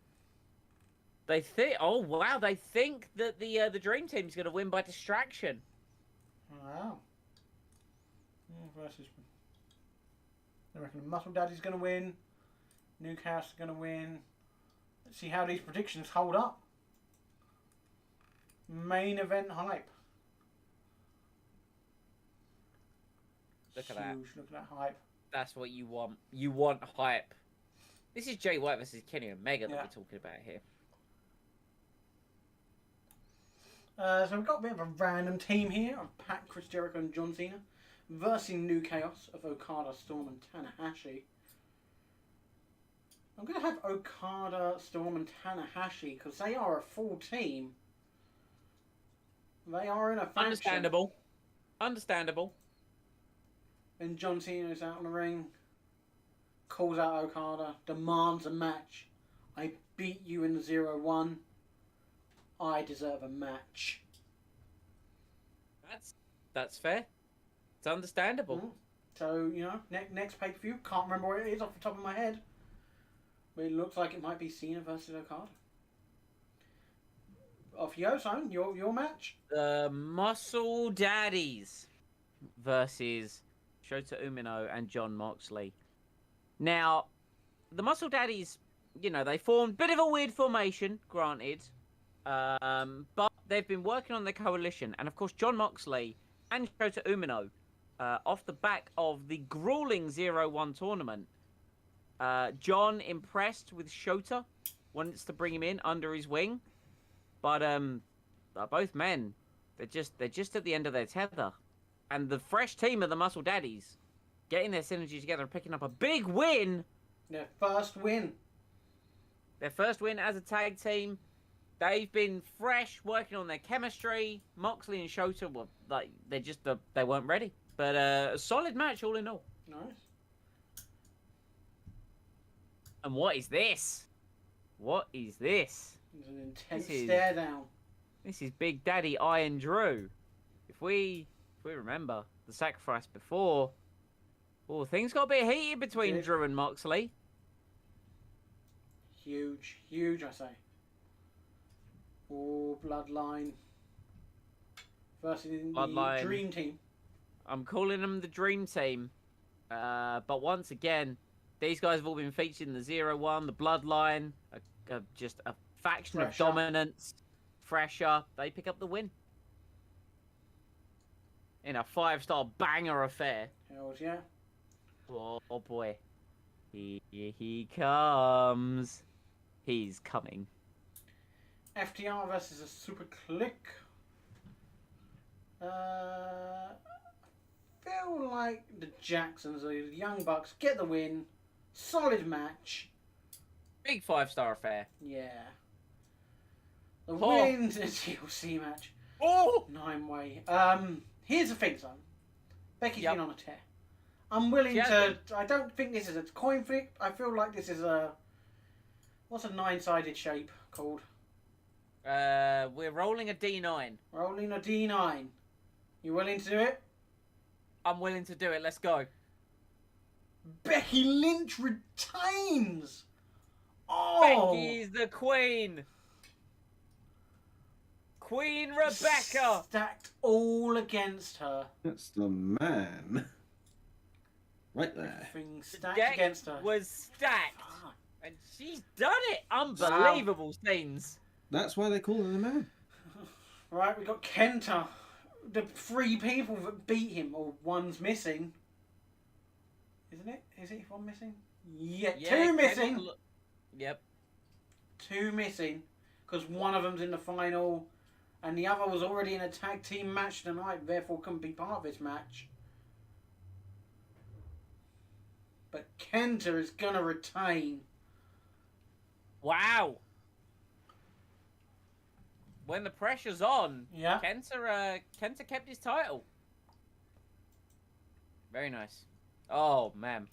They think. Oh wow! They think that the Dream Team's going to win by distraction. Wow. Versus. I reckon Muscle Daddy's going to win. New Chaos is going to win. Let's see how these predictions hold up. Main event hype. Look at that. Huge. Look at that hype. That's what you want. You want hype. This is Jay White versus Kenny Omega that we're talking about here. So we've got a bit of a random team here of Pat, Chris Jericho and John Cena versus New Chaos of Okada, Storm and Tanahashi. I'm going to have Okada, Storm and Tanahashi because they are a full team. They are in a faction. Understandable. Understandable. And John Cena's out in the ring, calls out Okada, demands a match. I beat you in the 0-1. I deserve a match. That's fair. It's understandable. So, you know, next pay-per-view, can't remember where it is off the top of my head. But it looks like it might be Cena versus Okada. Off you go, son. Your match? The Muscle Daddies versus Showter Umino and Jon Moxley. Now, the Muscle Daddies, you know, they formed a bit of a weird formation, granted. But they've been working on the coalition. And, of course, Jon Moxley and Showter Umino, off the back of the grueling 0-1 tournament, John impressed with Showter, wants to bring him in under his wing. But both men, they're just at the end of their tether. And the fresh team of the Muscle Daddies getting their synergy together and picking up a big win. Their first win. Their first win as a tag team. They've been fresh, working on their chemistry. Moxley and Showter were like they weren't ready. But a solid match all in all. Nice. And what is this? What is this? It's an intense stare down. This is Big Daddy Iron Drew. If we remember the sacrifice before, things got a bit heated between Drew and Moxley. Huge, I say. Bloodline versus the Dream Team. I'm calling them the Dream Team. But once again, these guys have all been featured in the 0-1, the Bloodline, just a faction of dominance. Fresher. They pick up the win. In a 5-star banger affair. Hells yeah. Oh boy. He comes. He's coming. FTR versus a Super Click. Feel like the Jacksons, the Young Bucks, get the win. Solid match. Big 5-star affair. Yeah. The wins in a TLC match. Oh! 9-way. Here's the thing, son. Becky's been on a tear. I'm willing to... I don't think this is a coin flip. I feel like this is a... What's a 9-sided shape called? We're rolling a D9. Rolling a D9. You willing to do it? I'm willing to do it. Let's go. Becky Lynch retains. Oh, Becky's the queen. Queen Rebecca. Stacked all against her. That's the man. Right there. Everything stacked against her. Was stacked. And she's done it. Unbelievable scenes. That's why they call her the man. Right, we got Kenta. The 3 people that beat him, or one's missing. Isn't it? Is it one missing? Yeah, 2 missing. Yep. 2 missing. Because one of them's in the final. And the other was already in a tag team match tonight, therefore couldn't be part of this match. But Kenta is going to retain. Wow. When the pressure's on, Kenta kept his title. Very nice. Oh, man.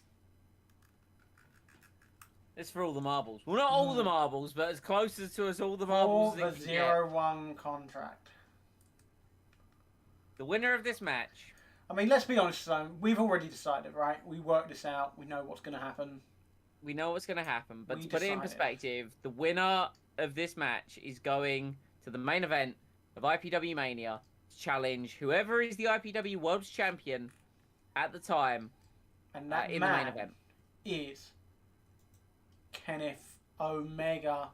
It's for all the marbles. Well, not all the marbles, but as close as to us all the marbles for the 0-1 contract. The winner of this match. I mean, let's be honest, son. We've already decided, right? We worked this out. We know what's going to happen. We know what's going to happen. But to put it in perspective, the winner of this match is going to the main event of IPW Mania to challenge whoever is the IPW World Champion at the time and that in the main event. Is Kenneth Omega.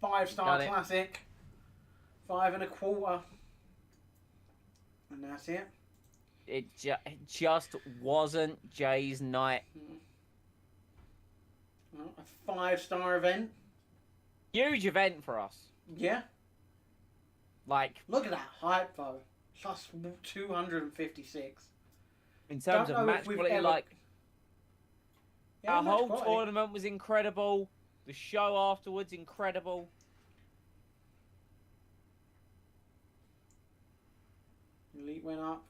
5-star classic. 5 1/4. And that's it. It just wasn't Jay's night. Well, a 5-star event. Huge event for us. Yeah. Like, look at that hype though. Plus 256. In terms of match quality, like, our whole tournament was incredible. The show afterwards, incredible. Elite went up.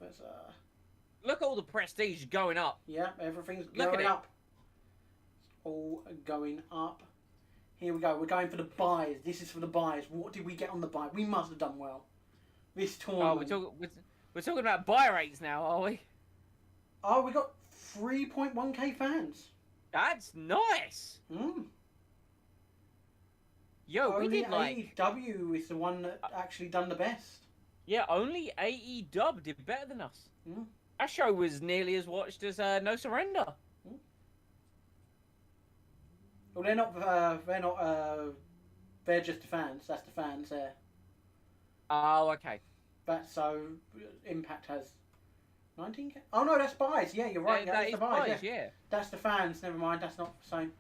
Look at all the prestige going up. Yeah, everything's going up. It's all going up. Here we go. We're going for the buys. This is for the buys. What did we get on the buy? We must have done well. This tournament. Oh, we're talking about buy rates now, are we? Oh, we got 3.1k fans. That's nice. Mm. Yo, Only we did like AEW is the one that actually done the best. yeah, only AEW did better than us. Mm. Our show was nearly as watched as No Surrender. Well, they're just the fans. That's the fans there. Oh, okay. But so Impact has 19k. Oh no, that's buys. Yeah, you're right. Yeah, That's that the is buys. buys, Yeah. yeah. That's the fans. Never mind. That's not the same.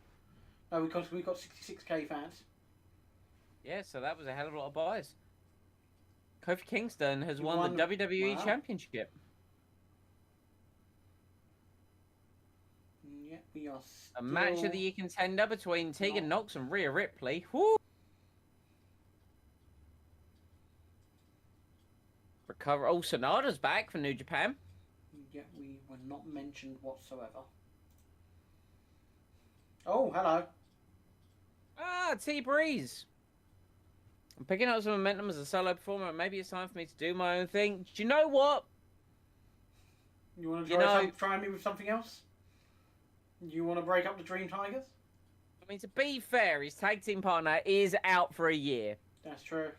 No, because we've got 66k fans. Yeah, so that was a hell of a lot of buys. Kofi Kingston has He won the WWE wow. Championship. Yeah, we are A match of still- the year contender between Tegan No. Nox and Rhea Ripley. Woo! Recover. Oh, Sonata's back from New Japan. Yeah, we were not mentioned whatsoever. Oh, hello. Ah, T-Breeze. I'm picking up some momentum as a solo performer. Maybe it's time for me to do my own thing. Do you know what? You want to You know- try me with something else? You want to break up the Dream Tigers? I mean, to be fair, his tag team partner is out for a year. That's true.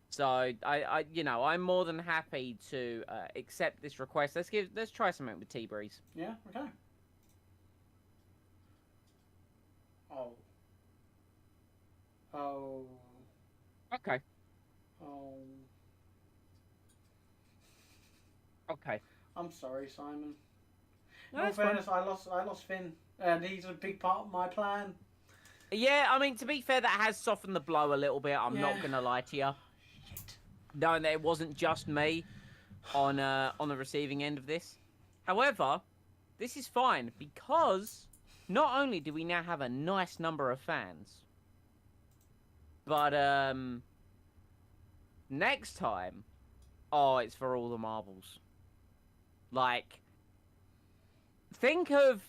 So I'm more than happy to accept this request. Let's try something with T-Breeze. Yeah, okay. Oh. Oh. Okay. Oh. Okay. I'm sorry, Simon. No, In that's fine. fairness, I lost Finn, and he's a big part of my plan. Yeah, I mean, to be fair, that has softened the blow a little bit. I'm not Yeah. gonna lie to you. Shit. Knowing that it wasn't just me on the receiving end of this. However, this is fine because not only do we now have a nice number of fans, but next time, oh, it's for all the marbles. Like, think of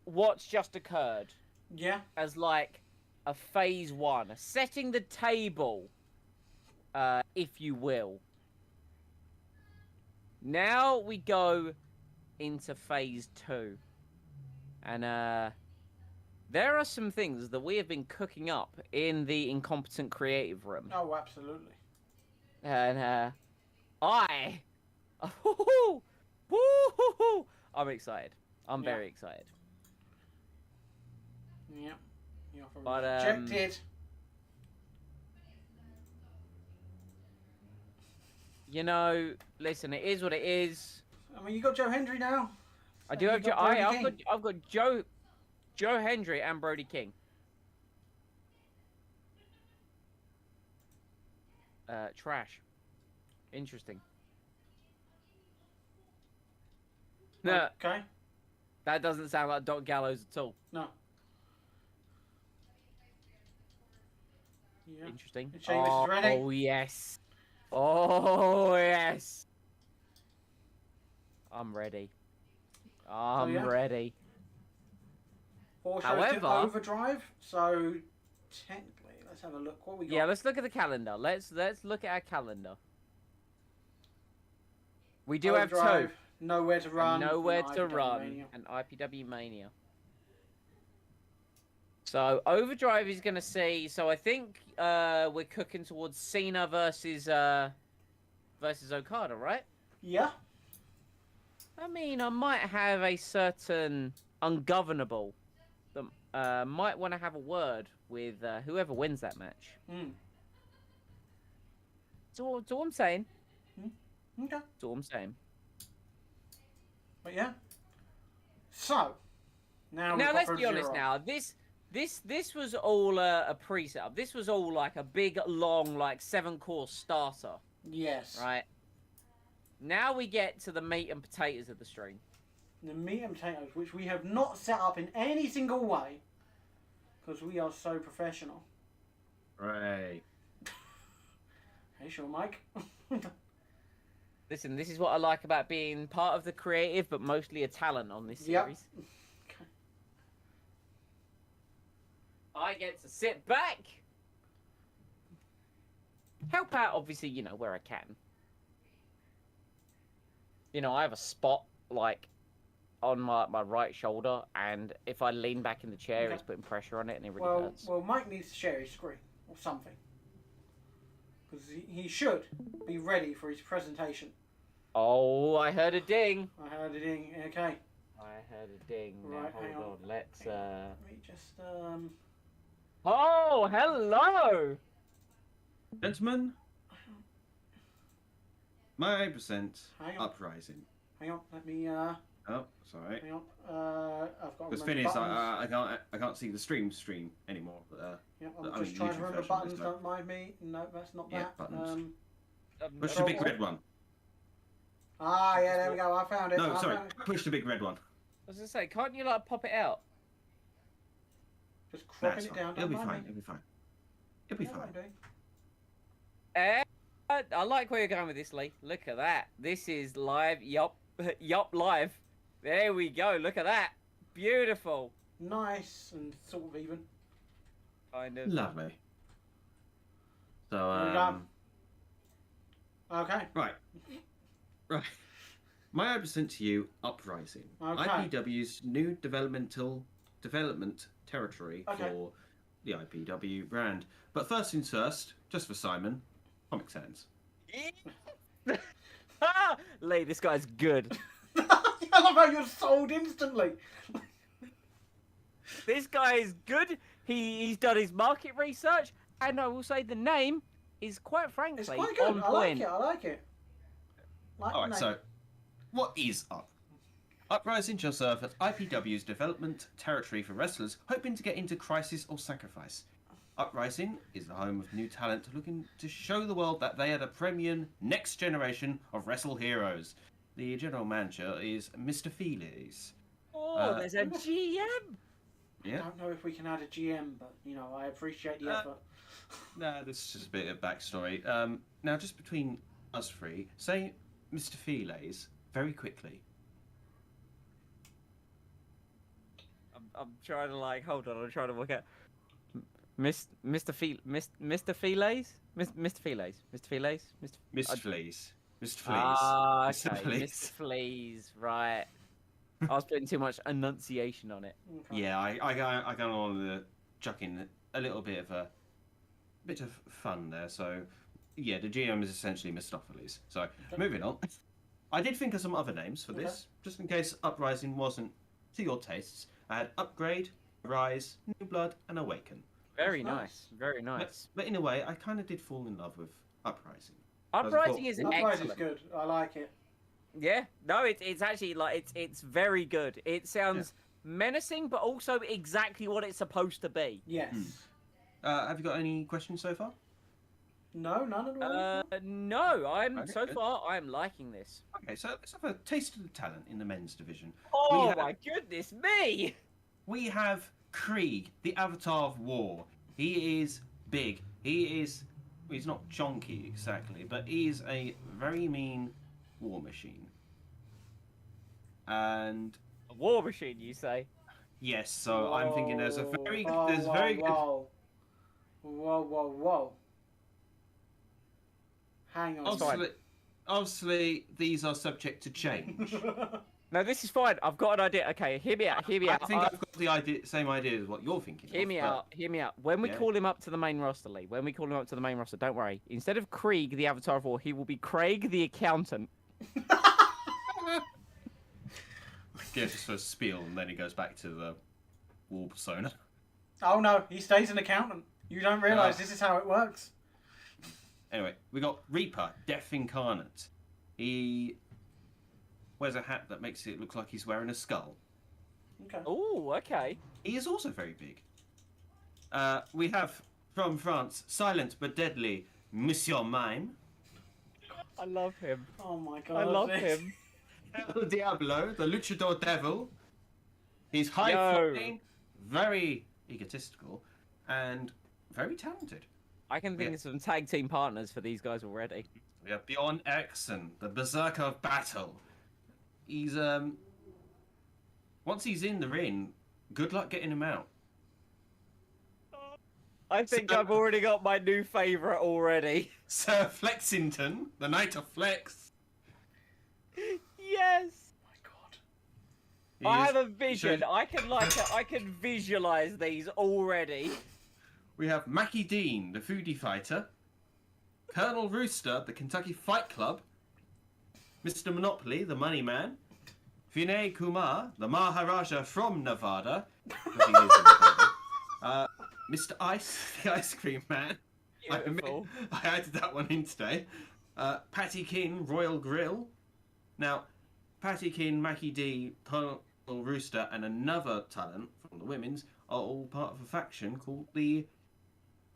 what's just occurred Yeah. as like a phase one, setting the table, if you will. Now we go into phase two, and there are some things that we have been cooking up in the Incompetent Creative Room, Oh, absolutely. and I'm excited. I'm Yeah. very excited. Yeah. The offer But, was rejected. You know, listen, it is what it is. I mean, you got Joe Hendry now. I do You have got Brody King. I've got Joe Hendry and Brody King. Trash. Interesting. No, Okay. that doesn't sound like Doc Gallows at all. No. Yeah. Interesting. And Sheamus is ready. Oh yes. Oh yes. I'm ready. I'm yeah. ready. 4 shows However- to Overdrive. So technically, let's have a look. What we got? Yeah, let's look at the calendar. Let's look at our calendar. We do have Overdrive, two. Nowhere to Run. Nowhere and to IPW Run Mania. and IPW Mania. So Overdrive is going to see. So I think we're cooking towards Cena versus Okada, right? Yeah. I mean, I might have a certain ungovernable that might want to have a word with whoever wins that match. Mm. That's all I'm saying. Okay. That's all I'm saying. But yeah. So now Now we've got let's from be honest. zero. Now this was all a pre-setup. This was all like a big, long, like 7-course starter, Yes. right? Now we get to the meat and potatoes of the stream. The meat and potatoes, which we have not set up in any single way, because we are so professional. Right. Hey, sure, Mike. Listen, this is what I like about being part of the creative, but mostly a talent on this Yep. series. I get to sit back, help out, obviously, you know, where I can. You know, I have a spot, like, on my right shoulder, and if I lean back in the chair, Okay. it's putting pressure on it, and it really hurts. Well, Mike needs to share his screen or something. Because he should be ready for his presentation. Oh, I heard a ding. I heard it in. Okay. I heard a ding. Right, Now, hang hold on. on. Let's. Let me just Oh, hello. Gentlemen, my present Hang on. Uprising. hang on. Let me Oh, sorry. hang on. I've got. Because to Phineas, buttons. I can't see the stream anymore. Yeah, I I'm mean, just trying to YouTube remember version buttons. this time. Don't mind me. No, that's not Yeah, that. buttons. Push so- the big red one. Ah, yeah, there we go. I found it. No, I sorry. found it. Push the big red one. I was gonna say, can't you like pop it out? Just cropping That's it fine. down. It'll Don't be mind fine. me. It'll be fine. It'll be Yeah, fine. I'm doing. I like where you're going with this, Lee. Look at that. This is live. Yup. Yup, live. There we go. Look at that. Beautiful. Nice and sort of even. Kind of. Lovely. So, There we go. Okay. right. Right. My present to you, Uprising. Okay. IPW's new development territory Okay. for the IPW brand. But first things first, just for Simon, Comic Sans. Ah! Lee, this guy's good. I love how you're sold instantly. This guy is good. He's done his market research, and I will say the name is quite frankly It's quite good. on I like point. it. I like it. Like Alright, the so, name. what is Up? Uprising shall serve as IPW's development territory for wrestlers hoping to get into Crsis or Sacrifice. Uprising is the home of new talent looking to show the world that they are the premium next generation of wrestle heroes. The general manager is Mr. Felix. Oh, there's a GM. I Yeah? don't know if we can add a GM, but you know, I appreciate the effort. No, this is just a bit of backstory. Now, just between us three, say Mr. Felix very quickly. I'm trying to hold on. I'm trying to work out. Mr. Felix, Mr. Felix, Mr. Felix, Mr. Felix, Mr. Fleas. Mr. Fleas. Ah, Mr. okay, Fleas. Mr. Fleas, right. I was putting too much enunciation on it. Okay. Yeah, I got on the chucking a little bit of fun there. So, yeah, the GM is essentially Mistopheles. So, moving on. I did think of some other names for this, just in case Uprising wasn't to your tastes. I had Upgrade, Rise, New Blood, and Awaken. Very That's nice, very nice. But in a way, I kind of did fall in love with Uprising. Uprising is Uprise excellent. is good. I like it. Yeah, no, it's actually it's very good. It sounds menacing, but also exactly what it's supposed to be. Yes. Have you got any questions so far? No, none at all. No, Okay, so good. far I'm liking this. Okay, so let's have a taste of the talent in the men's division. Oh have- my goodness me! We have Krieg, the Avatar of War. He is big. He's not chonky exactly, but he is a very mean war machine. And A war machine, you say? yes, so I'm thinking there's a very Whoa, there's whoa, very good. whoa. Whoa. Hang on. Obviously, these are subject to change. No, this is fine. I've got an idea. Okay, hear me out. I think I've got the same idea as what you're thinking. Hear me out. Hear me out. When we Yeah. call him up to the main roster, Lee. When we call him up to the main roster, don't worry. Instead of Krieg, the Avatar of War, he will be Craig, the accountant. Yeah, just for a spiel, and then he goes back to the war persona. Oh no, he stays an accountant. You don't realise this is how it works. Anyway, we got Reaper, Death Incarnate. He wears a hat that makes it look like he's wearing a skull. Okay. Oh, okay. He is also very big. We have, from France, silent but deadly, Monsieur Mime. I love him. Oh my god. I love this- him. El Diablo, the Luchador Devil. He's high Yo. flying, very egotistical, and very talented. I can think Yeah. of some tag team partners for these guys already. We have Bjorn Eriksson, the Berserker of Battle. He's once he's in the ring, good luck getting him out. I think So- I've already got my new favourite already. Sir Flexington, the Knight of Flex. Yes. Oh my god. I have a vision. I can visualize these already. We have Mackie Dean, the foodie fighter. Colonel Rooster, the Kentucky Fight Club. Mr. Monopoly, the money man. Vinay Kumar, the Maharaja from Nevada. Because he lives in Nevada. Mr. Ice, the ice cream man. Beautiful. I added that one in today. Patty King, Royal Grill. Now, Patty King, Mackie D, Colonel Rooster, and another talent from the women's are all part of a faction called the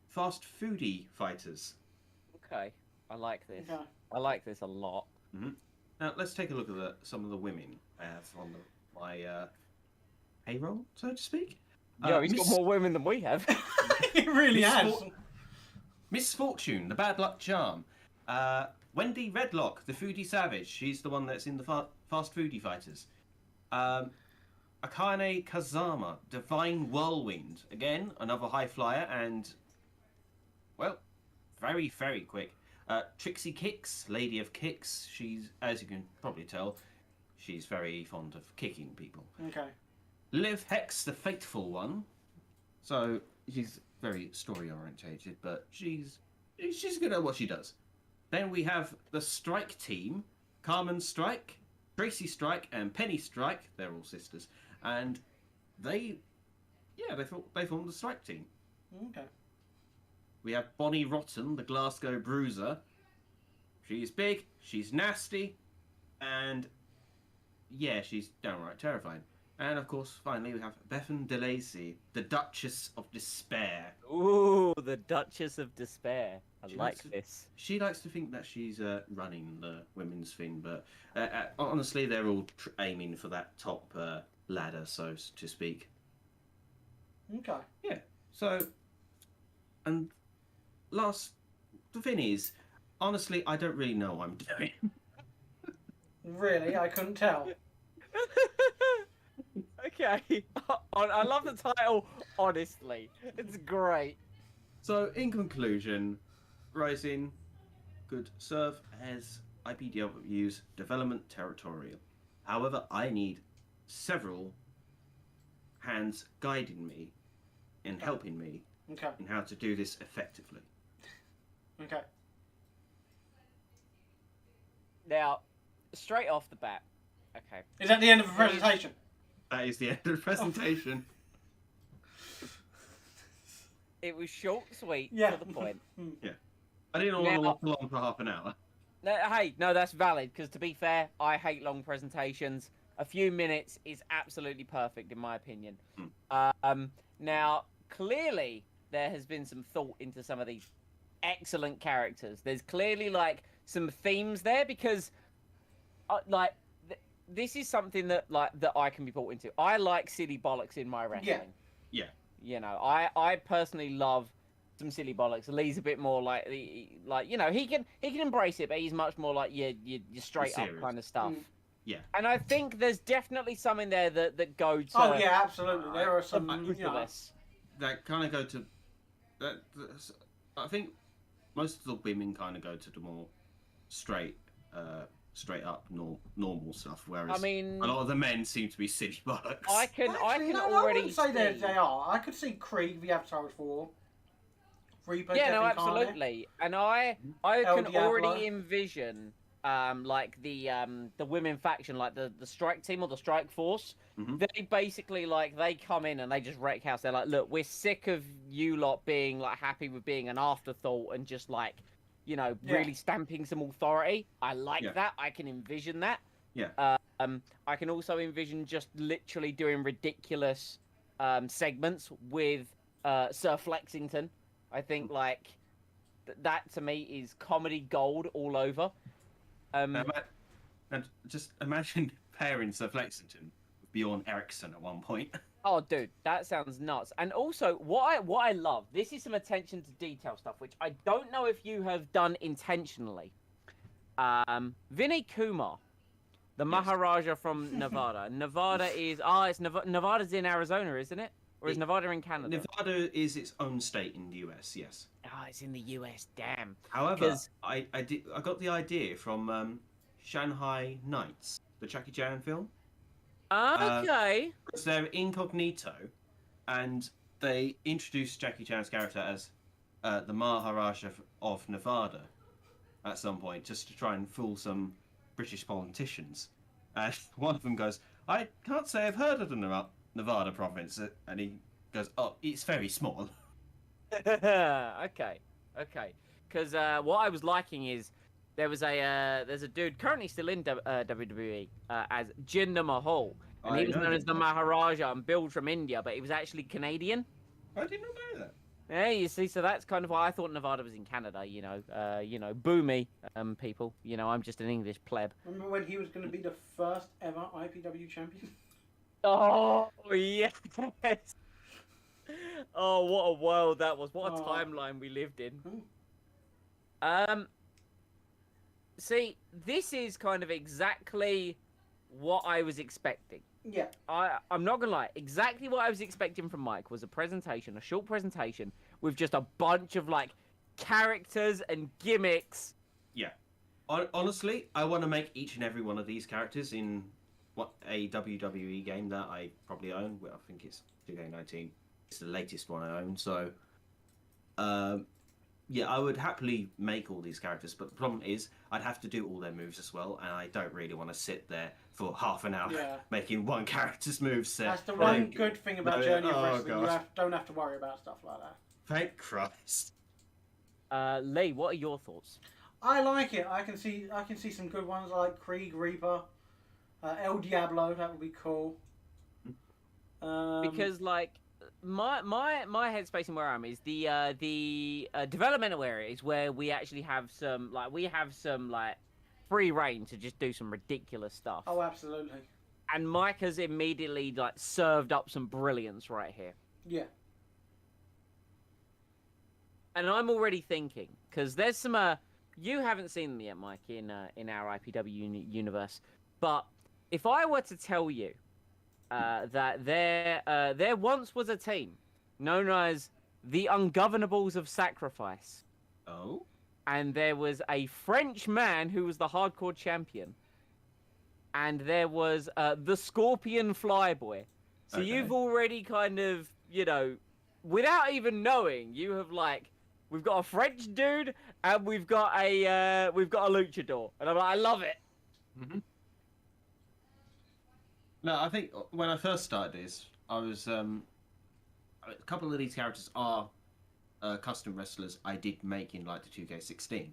Fast Foodie Fighters. Okay, I like this. Okay. I like this a lot. Mm-hmm. Now, let's take a look at some of the women I have on my payroll, so to speak. Yeah, he's got more women than we have. He really has. Miss Fortune, the bad luck charm. Wendy Redlock, the foodie savage. She's the one that's in the Fast Foodie Fighters. Akane Kazama, divine whirlwind. Again, another high flyer and, well, very, very quick. Trixie Kicks, Lady of Kicks. She's, as you can probably tell, she's very fond of kicking people. Okay. Liv Hex, the faithful one. So she's very story orientated, but she's good at what she does. Then we have the Strike team: Carmen Strike, Tracy Strike, and Penny Strike. They're all sisters, and they formed the Strike team. Okay. We have Bonnie Rotten, the Glasgow Bruiser. She's big, she's nasty, and yeah, she's downright terrifying. And of course, finally, we have Bethan DeLacy, the Duchess of Despair. Ooh, the Duchess of Despair. I like this. She likes to think that she's running the women's thing, but honestly, they're all aiming for that top ladder, so to speak. Okay. Yeah. So, and the thing is, honestly, I don't really know what I'm doing. Really? I couldn't tell. Okay. I love the title, honestly. It's great. So, in conclusion, Rising could serve as IPW's development territorial. However, I need several hands guiding me and helping me Okay. in how to do this effectively. Okay. Now, straight off the bat. Okay. Is that the end of the presentation? That is the end of the presentation. It was short, sweet, Yeah. to the point. Yeah. I didn't want to walk along for half an hour. No, hey, no, that's valid, because to be fair, I hate long presentations. A few minutes is absolutely perfect, in my opinion. Now, clearly, there has been some thought into some of these excellent characters. There's clearly, like, some themes there, because, this is something that I can be brought into. I like silly bollocks in my wrestling. Yeah. You know, I personally love some silly bollocks. Lee's a bit more like you know, he can embrace it, but he's much more like your straight up kind of stuff. Yeah. And I think there's definitely some in there that go to. Oh yeah, absolutely. There are some. That kind of go to. I think most of the women kind of go to the more straight up normal stuff, whereas I mean, a lot of the men seem to be silly bollocks. I can already I wouldn't say see... they are. I could see Krieg, the Avatar for Reaper. Yeah, no, Death Incarnate. absolutely. And I El can Diablo. already envision like the women faction, like the strike team or the strike force. They basically they come in and they just wreck house. They're like, look, we're sick of you lot being like happy with being an afterthought and just like, you know, really stamping some authority. I like that. I can envision that. Yeah. I can also envision just literally doing ridiculous segments with Sir Flexington. I think that to me is comedy gold all over. And just imagine pairing Sir Flexington with Bjorn Eriksson at one point. Oh, dude, that sounds nuts. And also, what I love, this is some attention to detail stuff, which I don't know if you have done intentionally. Vinay Kumar, the Maharaja from Nevada. Nevada's in Arizona, isn't it? Or is Nevada in Canada? Nevada is its own state in the US, yes. Oh, it's in the US, damn. However, I got the idea from Shanghai Nights, the Jackie Chan film. Okay. Because they're incognito, and they introduced Jackie Chan's character as the Maharaja of Nevada at some point, just to try and fool some British politicians. And one of them goes, "I can't say I've heard of the Nevada province," and he goes, "Oh, it's very small." Okay. Because what I was liking is there's a dude currently still in WWE as Jinder Mahal, and he was known as the Maharaja and billed from India, but he was actually Canadian. I did not know that. Yeah, you see, so that's kind of why I thought Nevada was in Canada. Boo me, people. I'm just an English pleb. Remember when he was going to be the first ever IPW champion? Oh yes. Oh, what a world that was! What a Oh. timeline we lived in. Hmm. See, this is kind of exactly what I was expecting. Yeah. I'm not gonna lie. Exactly what I was expecting from Mike was a short presentation with just a bunch of like characters and gimmicks. Yeah. Honestly, I want to make each and every one of these characters in a WWE game that I probably own. Well, I think it's 2K19. It's the latest one I own. So, yeah, I would happily make all these characters, but the problem is I'd have to do all their moves as well, and I don't really want to sit there for half an hour making one character's moveset. That's the one good thing about Journey of Wrestling. God. Don't have to worry about stuff like that. Thank Christ. Lee, what are your thoughts? I like it. I can see some good ones. I like Krieg Reaper, El Diablo. That would be cool. Because like my headspace and where I'm is the developmental area is where we actually have some free reign to just do some ridiculous stuff. Oh, absolutely. And Mike has immediately like served up some brilliance right here. Yeah. And I'm already thinking because there's some you haven't seen them yet, Mike, in our IPW universe. But if I were to tell you that there once was a team known as the Ungovernables of Sacrifice. Oh? And there was a French man who was the hardcore champion. And there was the Scorpion Flyboy. So you've already kind of, without even knowing, you have like, we've got a French dude and we've got a luchador. And I'm like, I love it. Mm-hmm. No, I think when I first started this, I was a couple of these characters are custom wrestlers I did make in like the 2K16,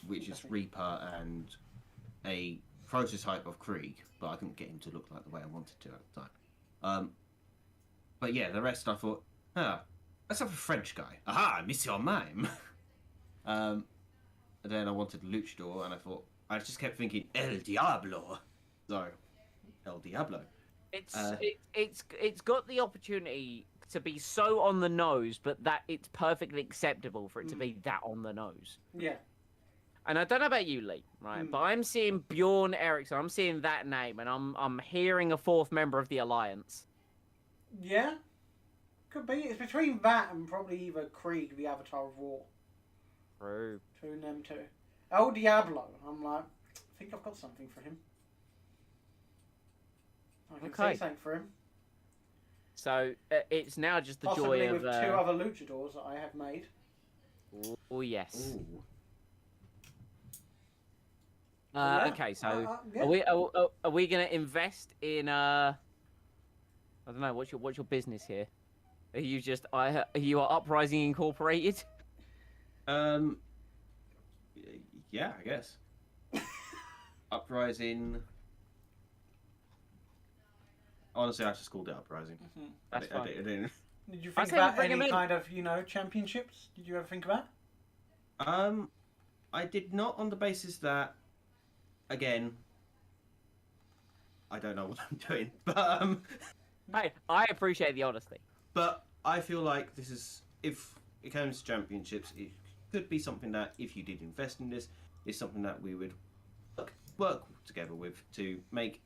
which is Reaper and a prototype of Krieg, but I couldn't get him to look like the way I wanted to at the time. But yeah, the rest I thought, let's have a French guy. Aha, Monsieur Mime. And then I wanted Luchador, and I just kept thinking El Diablo. So, El Diablo. It's got the opportunity to be so on the nose, but that it's perfectly acceptable for it to be that on the nose. Yeah. And I don't know about you, Lee, right? But I'm seeing Bjorn Eriksson. I'm seeing that name, and I'm hearing a fourth member of the Alliance. Yeah. Could be. It's between that and probably either Krieg, the Avatar of War. True. Between them two. El Diablo. I'm like, I think I've got something for him. I can see something for him. So it's now just the Possibly joy of with two other luchadors that I have made. Oh yes. Ooh. Okay, so are we gonna invest in I don't know, what's your business here? Are you just you are Uprising Incorporated? Yeah, I guess. Uprising. Honestly, I just called it Uprising. Mm-hmm. That's fine. I didn't. Did you think about any kind of, championships? Did you ever think about? I did not, on the basis that, again, I don't know what I'm doing, but Hey, I appreciate the honesty. But I feel like this is, if it comes to championships, it could be something that, if you did invest in this, is something that we would work together with to make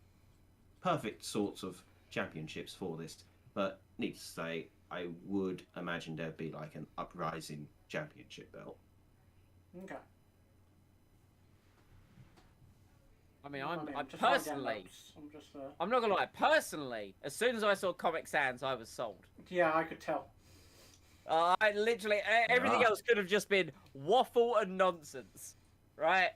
perfect sorts of championships for this. But needless to say, I would imagine there'd be like an Uprising championship belt. Okay. mean, I I'm just writing down personally, notes. I'm just. I'm not gonna lie. Personally, as soon as I saw Comic Sans, I was sold. Yeah, I could tell. I literally everything else could have just been waffle and nonsense, right?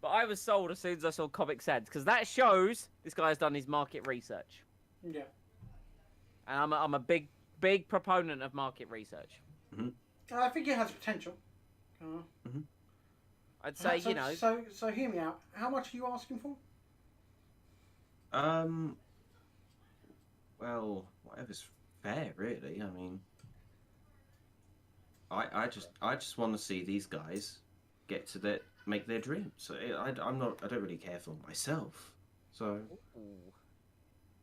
But I was sold as soon as I saw Comic Sans because that shows this guy's done his market research. Yeah. And I'm a big proponent of market research. Mm-hmm. I think it has potential. I'd say, so, you know. So hear me out. How much are you asking for? Well, whatever's fair, really. I mean, I just want to see these guys get to make their dreams. So I don't really care for myself. So. Ooh.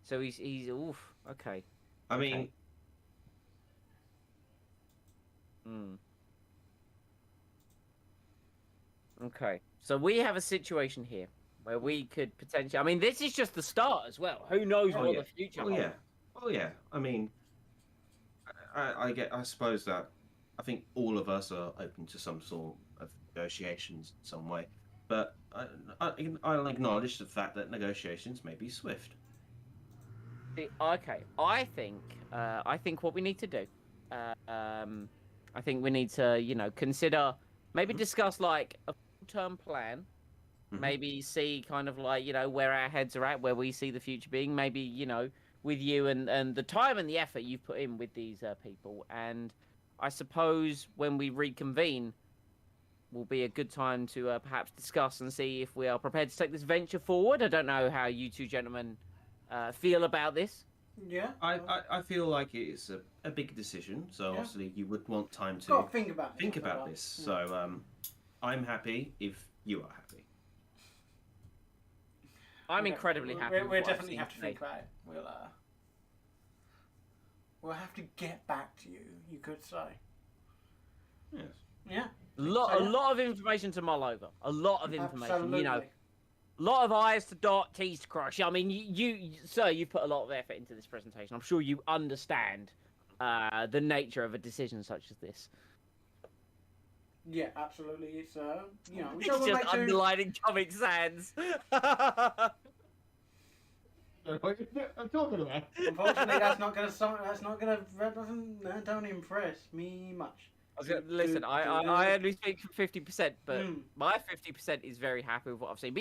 So he's oof. Okay. I mean. Okay. Okay. So we have a situation here where we could potentially. I mean, this is just the start as well. Who knows what the future holds? Oh yeah. I mean, I suppose that I think all of us are open to some sort of negotiations in some way, but I'll acknowledge the fact that negotiations may be swift. Okay. I think what we need to do. I think we need to, consider, maybe discuss like a full-term plan. Maybe see kind of like, where our heads are at, where we see the future being. Maybe, with you and the time and the effort you've put in with these people. And I suppose when we reconvene will be a good time to perhaps discuss and see if we are prepared to take this venture forward. I don't know how you two gentlemen feel about this. Yeah. I feel like it's a big decision, so obviously you would want time to Got to think about this. Yeah. So I'm happy if you are happy. I'm incredibly happy. We'll definitely have to think about it. We'll have to get back to you. You could say. Yes. Yeah. A lot of information to mull over. A lot of information. Absolutely. A lot of I's to dot, T's to cross. I mean, sir, you've put a lot of effort into this presentation. I'm sure you understand the nature of a decision such as this. Yeah, absolutely. It's it's just underlining Comic Sans. I'm talking about. Unfortunately, that don't impress me much. Listen, I only speak for 50%, but my 50% is very happy with what I've seen.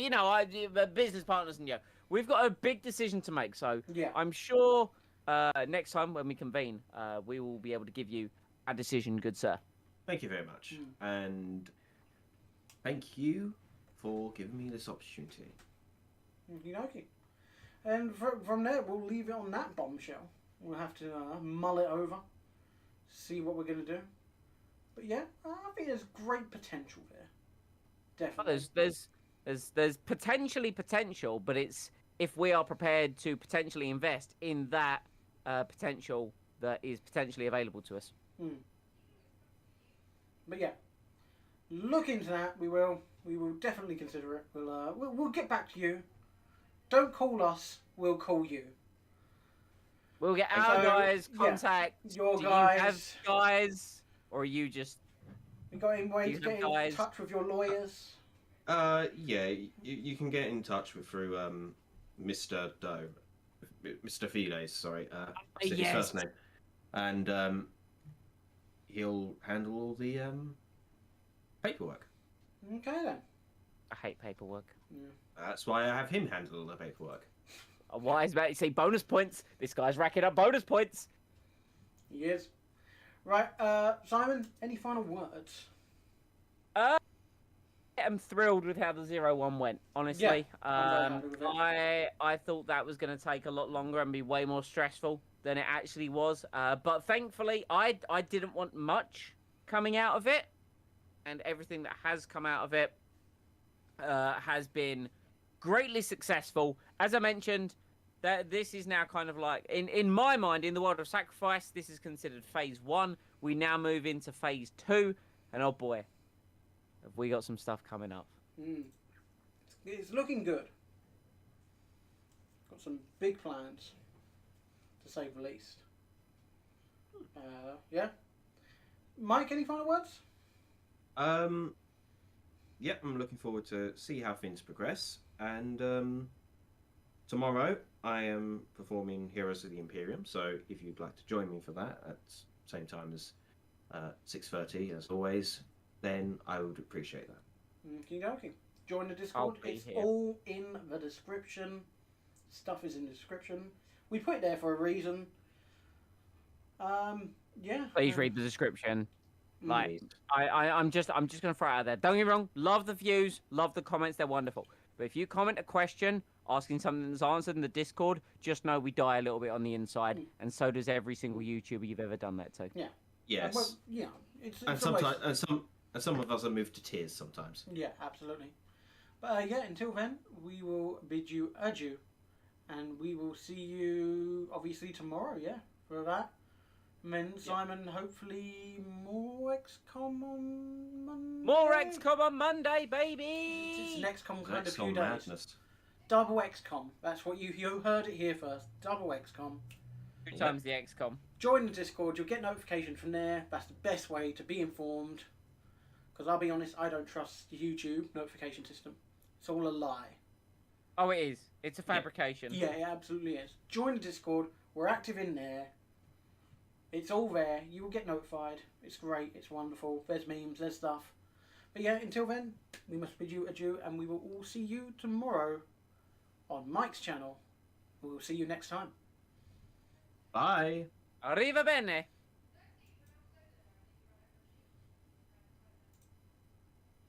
But business partners and we've got a big decision to make. So I'm sure next time when we convene, we will be able to give you a decision, good sir. Thank you very much, and thank you for giving me this opportunity. Okay. And from there, we'll leave it on that bombshell. We'll have to mull it over, see what we're going to do. But yeah, I think there's great potential there. Definitely. There's potentially potential, but it's if we are prepared to potentially invest in that potential that is potentially available to us. But yeah, look into that. We will definitely consider it. We'll get back to you. Don't call us. We'll call you. We'll get our guys contact. Your guys. You have guys, or are you just? We got in ways to get in touch with your lawyers. Yeah, you can get in touch through Mr. Doe, Mr. Fides. Sorry, his first name, and he'll handle all the paperwork. Okay then. I hate paperwork. Yeah. That's why I have him handle all the paperwork. A wise man, you say bonus points. This guy's racking up bonus points. He is. Right, Simon, any final words? I'm thrilled with how the 0-1 went, honestly. Yeah, I thought that was going to take a lot longer and be way more stressful than it actually was. But thankfully, I didn't want much coming out of it. And everything that has come out of it has been greatly successful. As I mentioned, that this is now kind of like, in my mind, in the world of Sacrifice, this is considered phase 1. We now move into phase 2. And oh boy, have we got some stuff coming up. It's looking good. Got some big plans, to say the least. Yeah. Mike, any final words? Yep, I'm looking forward to see how things progress, And tomorrow I am performing Heroes of the Imperium. So if you'd like to join me for that at the same time as 6:30, as always, then I would appreciate that. Okay. Join the Discord. It's all in the description. Stuff is in the description. We put it there for a reason. Yeah. Please read the description. Like, I'm just gonna throw it out there. Don't get me wrong. Love the views. Love the comments. They're wonderful. But if you comment a question asking something that's answered in the Discord, just know we die a little bit on the inside, and so does every single YouTuber you've ever done that to. Yeah. Yes. Well, yeah. It's And sometimes, and some of us are moved to tears sometimes. Yeah, absolutely. But yeah, until then, we will bid you adieu, and we will see you obviously tomorrow. Yeah, for that. And then Simon, hopefully more XCOM on Monday. More XCOM on Monday, baby. It's an XCOM kind of XCOM few days. madness. Double XCOM. That's what you heard it here first. Double XCOM. 2 times the XCOM. Join the Discord. You'll get notification from there. That's the best way to be informed. Because I'll be honest, I don't trust the YouTube notification system. It's all a lie. Oh, it is. It's a fabrication. Yeah, it absolutely is. Join the Discord. We're active in there. It's all there. You will get notified. It's great. It's wonderful. There's memes. There's stuff. But yeah, until then, we must bid you adieu, and we will all see you tomorrow on Mike's channel. We will see you next time. Bye. Arriva bene.